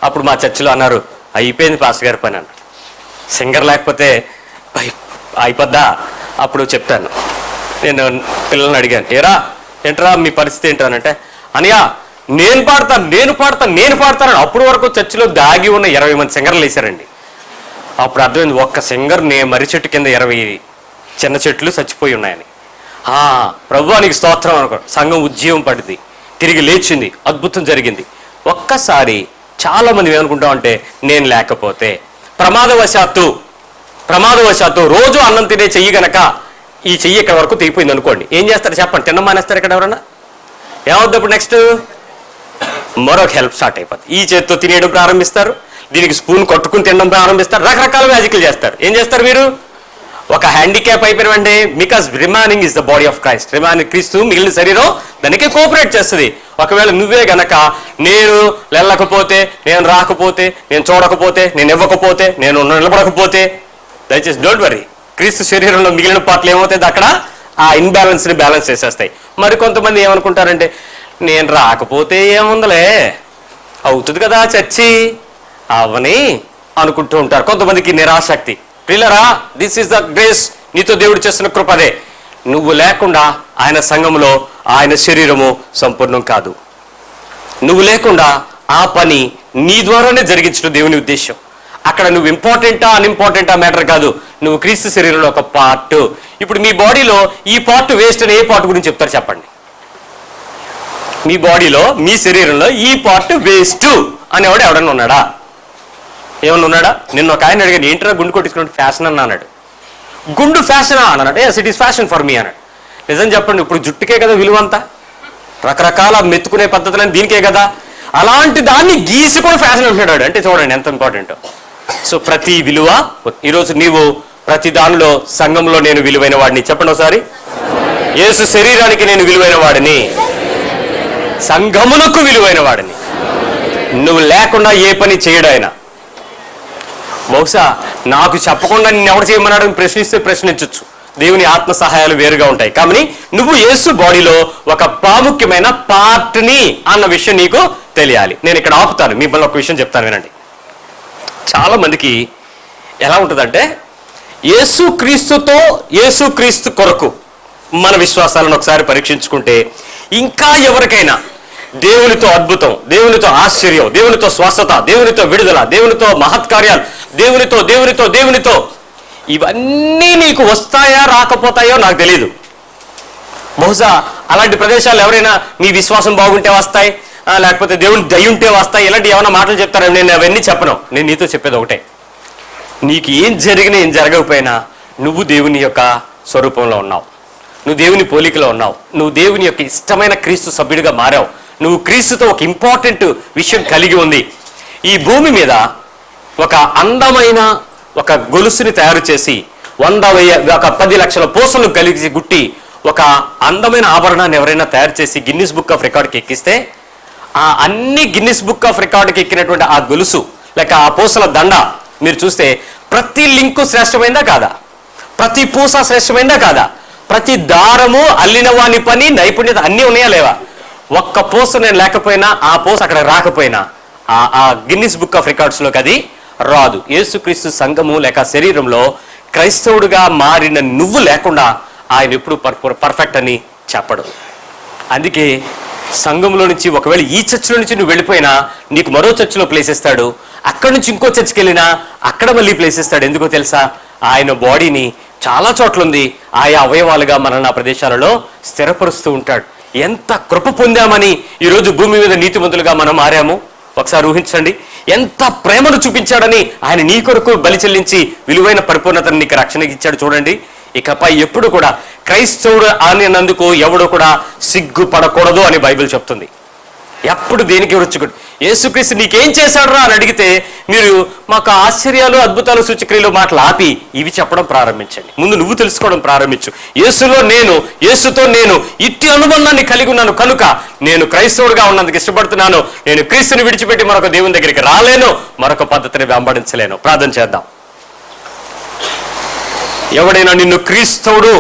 A: అప్పుడు మా చర్చిలో అన్నారు, అయిపోయింది పాస్టర్ గారి పని అన్నాడు. సింగర్ లేకపోతే అయిపోద్దా? అప్పుడు చెప్తాను, నేను పిల్లల్ని అడిగాను, ఏంట్రా మీ పరిస్థితి ఏంటనంటే, అనియా నేను పాడతాను. అప్పుడు వరకు చర్చిలో దాగి ఉన్న 20 మంది సింగర్లు వేశారండి. అప్పుడు అర్థమైంది, ఒక్క సింగర్ మర్రి చెట్టు కింద 20 చిన్న చెట్లు చచ్చిపోయి ఉన్నాయని. ప్రభువానికి స్తోత్రం అనుకో. సంఘం ఉజ్జీవం పడింది, తిరిగి లేచింది, అద్భుతం జరిగింది. ఒక్కసారి చాలా మంది ఏమనుకుంటామంటే, నేను లేకపోతే ప్రమాదవశాత్తు రోజు అన్నం తినే చెయ్యి గనక ఈ చెయ్యి ఇక్కడ వరకు తెగిపోయింది అనుకోండి, ఏం చేస్తారు చెప్పండి? తిన్న మానేస్తారు ఇక్కడ ఎవరన్నా? ఏమవుద్ది అప్పుడు? నెక్స్ట్ మరొక హెల్ప్ స్టార్ట్ అయిపోతుంది. ఈ చేతితో తినేయడం ప్రారంభిస్తారు, దీనికి స్పూన్ కొట్టుకుని తినడం ప్రారంభిస్తారు, రకరకాల మ్యాజిక్లు చేస్తారు. ఏం చేస్తారు మీరు? ఒక హ్యాండిక్యాప్ అయిపోయినంటే, because remaining is the body of Christ. Remaining క్రీస్తు మిగిలిన శరీరం దానికి కోఆపరేట్ చేస్తుంది. ఒకవేళ నువ్వే గనక నేను వెళ్ళకపోతే, నేను రాకపోతే, నేను చూడకపోతే, నేను ఇవ్వకపోతే, నేను నిలబడకపోతే, దయచేసి డోంట్ వరీ, క్రీస్తు శరీరంలో మిగిలిన పాటలు ఏమవుతాయి? అక్కడ ఆ ఇన్బ్యాలెన్స్ని బ్యాలెన్స్ చేసేస్తాయి. మరి కొంతమంది ఏమనుకుంటారంటే, నేను రాకపోతే ఏముందలే, అవుతుంది కదా చర్చి అవని అనుకుంటూ ఉంటారు. కొంతమందికి నిరాశక్తి. ప్రియులారా, దిస్ ఈస్ ద గ్రేస్. నీతో దేవుడు చేస్తున్న కృపదే. నువ్వు లేకుండా ఆయన సంఘములో ఆయన శరీరము సంపూర్ణం కాదు. నువ్వు లేకుండా ఆ పని నీ ద్వారానే జరిగించడం దేవుని ఉద్దేశం. అక్కడ నువ్వు ఇంపార్టెంటా అన్ఇంపార్టెంటా మ్యాటర్ కాదు, నువ్వు క్రీస్తు శరీరంలో ఒక పార్ట్. ఇప్పుడు మీ బాడీలో ఈ పార్ట్ వేస్ట్ అని ఏ పార్ట్ గురించి చెప్తారు చెప్పండి? మీ బాడీలో మీ శరీరంలో ఈ పార్ట్ వేస్ట్ అనేవాడు ఎవడన్నా ఉన్నాడా? ఏమన్నా ఉన్నాడా? నిన్న ఒక ఆయన అడిగాను, ఏంటరా గుండు కొట్టించుకున్నట్టు ఫ్యాషన్ అని అన్నాడు. గుండు ఫ్యాషనా అన్నాడు. Yes, it is fashion for me అన్నాడు. నిజం చెప్పండి, ఇప్పుడు జుట్టుకే కదా విలువ అంతా, రకరకాల మెత్తుకునే పద్ధతులని దీనికే కదా. అలాంటి దాన్ని గీసి కూడా ఫ్యాషన్ అంటున్నాడు. అంటే చూడండి ఎంత ఇంపార్టెంట్. సో ప్రతి విలువ, ఈరోజు నీవు ప్రతి దానిలో, సంఘంలో నేను విలువైన వాడిని చెప్పండి ఒకసారి. యేసు శరీరానికి నేను విలువైన వాడిని, సంఘమునకు విలువైన వాడిని. నువ్వు లేకుండా ఏ పని చేయడు ఆయన. బహుశా నాకు చెప్పకుండా నిన్ను ఎవరు చేయమన్నాడు ప్రశ్నిస్తే ప్రశ్నించవచ్చు. దేవుని ఆత్మ సహాయాలు వేరుగా ఉంటాయి. కానీ నువ్వు యేసు బాడీలో ఒక ప్రాముఖ్యమైన పార్ట్ని అన్న విషయం నీకు తెలియాలి. నేను ఇక్కడ ఆపుతాను, మిమ్మల్ని ఒక విషయం చెప్తాను వినండి. చాలా మందికి ఎలా ఉంటుందంటే, యేసుక్రీస్తుతో యేసుక్రీస్తు కొరకు మన విశ్వాసాలను ఒకసారి పరీక్షించుకుంటే, ఇంకా ఎవరికైనా దేవునితో అద్భుతం, దేవునితో ఆశ్చర్యం, దేవునితో స్వస్థత, దేవునితో విడుదల, దేవునితో మహత్కార్యాలు, దేవునితో దేవునితో దేవునితో ఇవన్నీ నీకు వస్తాయా రాకపోతాయో నాకు తెలియదు. బహుశా అలాంటి ప్రదేశాలు ఎవరైనా మీ విశ్వాసం బాగుంటే వస్తాయి, లేకపోతే దేవుని దయ ఉంటే వస్తాయి, ఇలాంటి ఏమైనా మాటలు చెప్తారా? నేను అవన్నీ చెప్పను. నేను నీతో చెప్పేది ఒకటే, నీకు ఏం జరిగినా ఏం జరగకపోయినా నువ్వు దేవుని యొక్క స్వరూపంలో ఉన్నావు, నువ్వు దేవుని పోలికలో ఉన్నావు, నువ్వు దేవుని యొక్క ఇష్టమైన క్రీస్తు సభ్యుడిగా మారావు, నువ్వు క్రీస్తుతో ఒక ఇంపార్టెంట్ విషయం కలిగి ఉంది. ఈ భూమి మీద ఒక అందమైన ఒక గొలుసుని తయారు చేసి 10 లక్షల పూసలు కలిగి గుట్టి ఒక అందమైన ఆభరణాన్ని ఎవరైనా తయారు చేసి గిన్నిస్ బుక్ ఆఫ్ రికార్డ్కి ఎక్కిస్తే, ఆ అన్ని గిన్నిస్ బుక్ ఆఫ్ రికార్డ్కి ఎక్కినటువంటి ఆ గొలుసు లేక ఆ పూసల దండ మీరు చూస్తే ప్రతి లింకు శ్రేష్టమైందా కాదా? ప్రతి పూస శ్రేష్టమైందా కాదా? ప్రతి దారము, అల్లిన వాని పని, నైపుణ్యత అన్నీ ఉన్నాయా లేవా? ఒక్క పూస నేను లేకపోయినా, ఆ పూస అక్కడ రాకపోయినా ఆ గిన్నిస్ బుక్ ఆఫ్ రికార్డ్స్లోకి అది రాదు. యేసుక్రీస్తు సంఘము లేక శరీరంలో క్రైస్తవుడిగా మారిన నువ్వు లేకుండా ఆయన ఎప్పుడు పర్ఫెక్ట్ అని చెప్పడు. అందుకే సంఘంలో నుంచి ఒకవేళ ఈ చర్చిలో నుంచి నువ్వు వెళ్ళిపోయినా నీకు మరో చర్చిలో ప్లేస్ ఇస్తాడు, అక్కడి నుంచి ఇంకో చర్చికి వెళ్ళినా అక్కడ మళ్ళీ ప్లేస్ ఇస్తాడు. ఎందుకో తెలుసా? ఆయన బాడీని చాలా చోట్ల ఉంది, ఆయా అవయవాలుగా మనల్ని ఆ ప్రదేశాలలో స్థిరపరుస్తూ ఉంటాడు. ఎంత కృప పొందామని ఈరోజు భూమి మీద నీతిమంతులుగా మనం మారాము. ఒకసారి ఊహించండి, ఎంత ప్రేమను చూపించాడని ఆయన నీ కొరకు బలి చెల్లించి విలువైన పరిపూర్ణతను నీకు రక్షణకి ఇచ్చాడు. చూడండి, ఇకపై ఎప్పుడు కూడా క్రైస్తవుడు అనేందుకు ఎవడు కూడా సిగ్గుపడకూడదు అని బైబిల్ చెప్తుంది. ఎప్పుడు దేనికి రుచుకుడు యేసుక్రీస్తు నీకేం చేశాడు రా అని అడిగితే మీరు మాకు ఆశ్చర్యాలు, అద్భుతాలు, సూచక్రియలు మాటలు ఆపి ఇవి చెప్పడం ప్రారంభించండి. ముందు నువ్వు తెలుసుకోవడం ప్రారంభించు. యేసులో నేను, యేసుతో నేను ఇట్టి అనుబంధాన్ని కలిగి ఉన్నాను కనుక నేను క్రైస్తవుడిగా ఉన్నందుకు ఇష్టపడుతున్నాను. నేను క్రీస్తుని విడిచిపెట్టి మరొక దేవుని దగ్గరికి రాలేను, మరొక పద్ధతిని వెంబడించలేను. ప్రార్థన చేద్దాం. ఎవడైనా నిన్ను క్రైస్తవుడు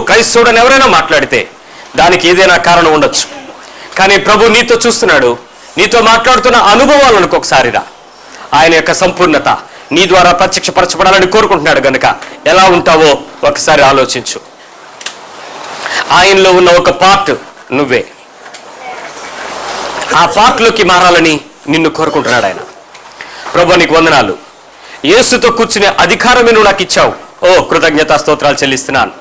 A: అని ఎవరైనా మాట్లాడితే దానికి ఏదైనా కారణం ఉండొచ్చు. కానీ ప్రభు నీతో చూస్తున్నాడు, నీతో మాట్లాడుతున్న అనుభవాలను ఒకసారి రా. ఆయన యొక్క సంపూర్ణత నీ ద్వారా ప్రత్యక్షపరచబడాలని కోరుకుంటున్నాడు గనుక ఎలా ఉంటావో ఒకసారి ఆలోచించు. ఆయనలో ఉన్న ఒక పార్ట్ నువ్వే. ఆ పార్ట్లోకి మారాలని నిన్ను కోరుకుంటున్నాడు ఆయన. ప్రభు నీకు వందనాలు, యేసుతో కూర్చునే అధికారమే నువ్వు నాకు ఇచ్చావు. ఓ కృతజ్ఞతా స్తోత్రాలు చెల్లిస్తున్నాను.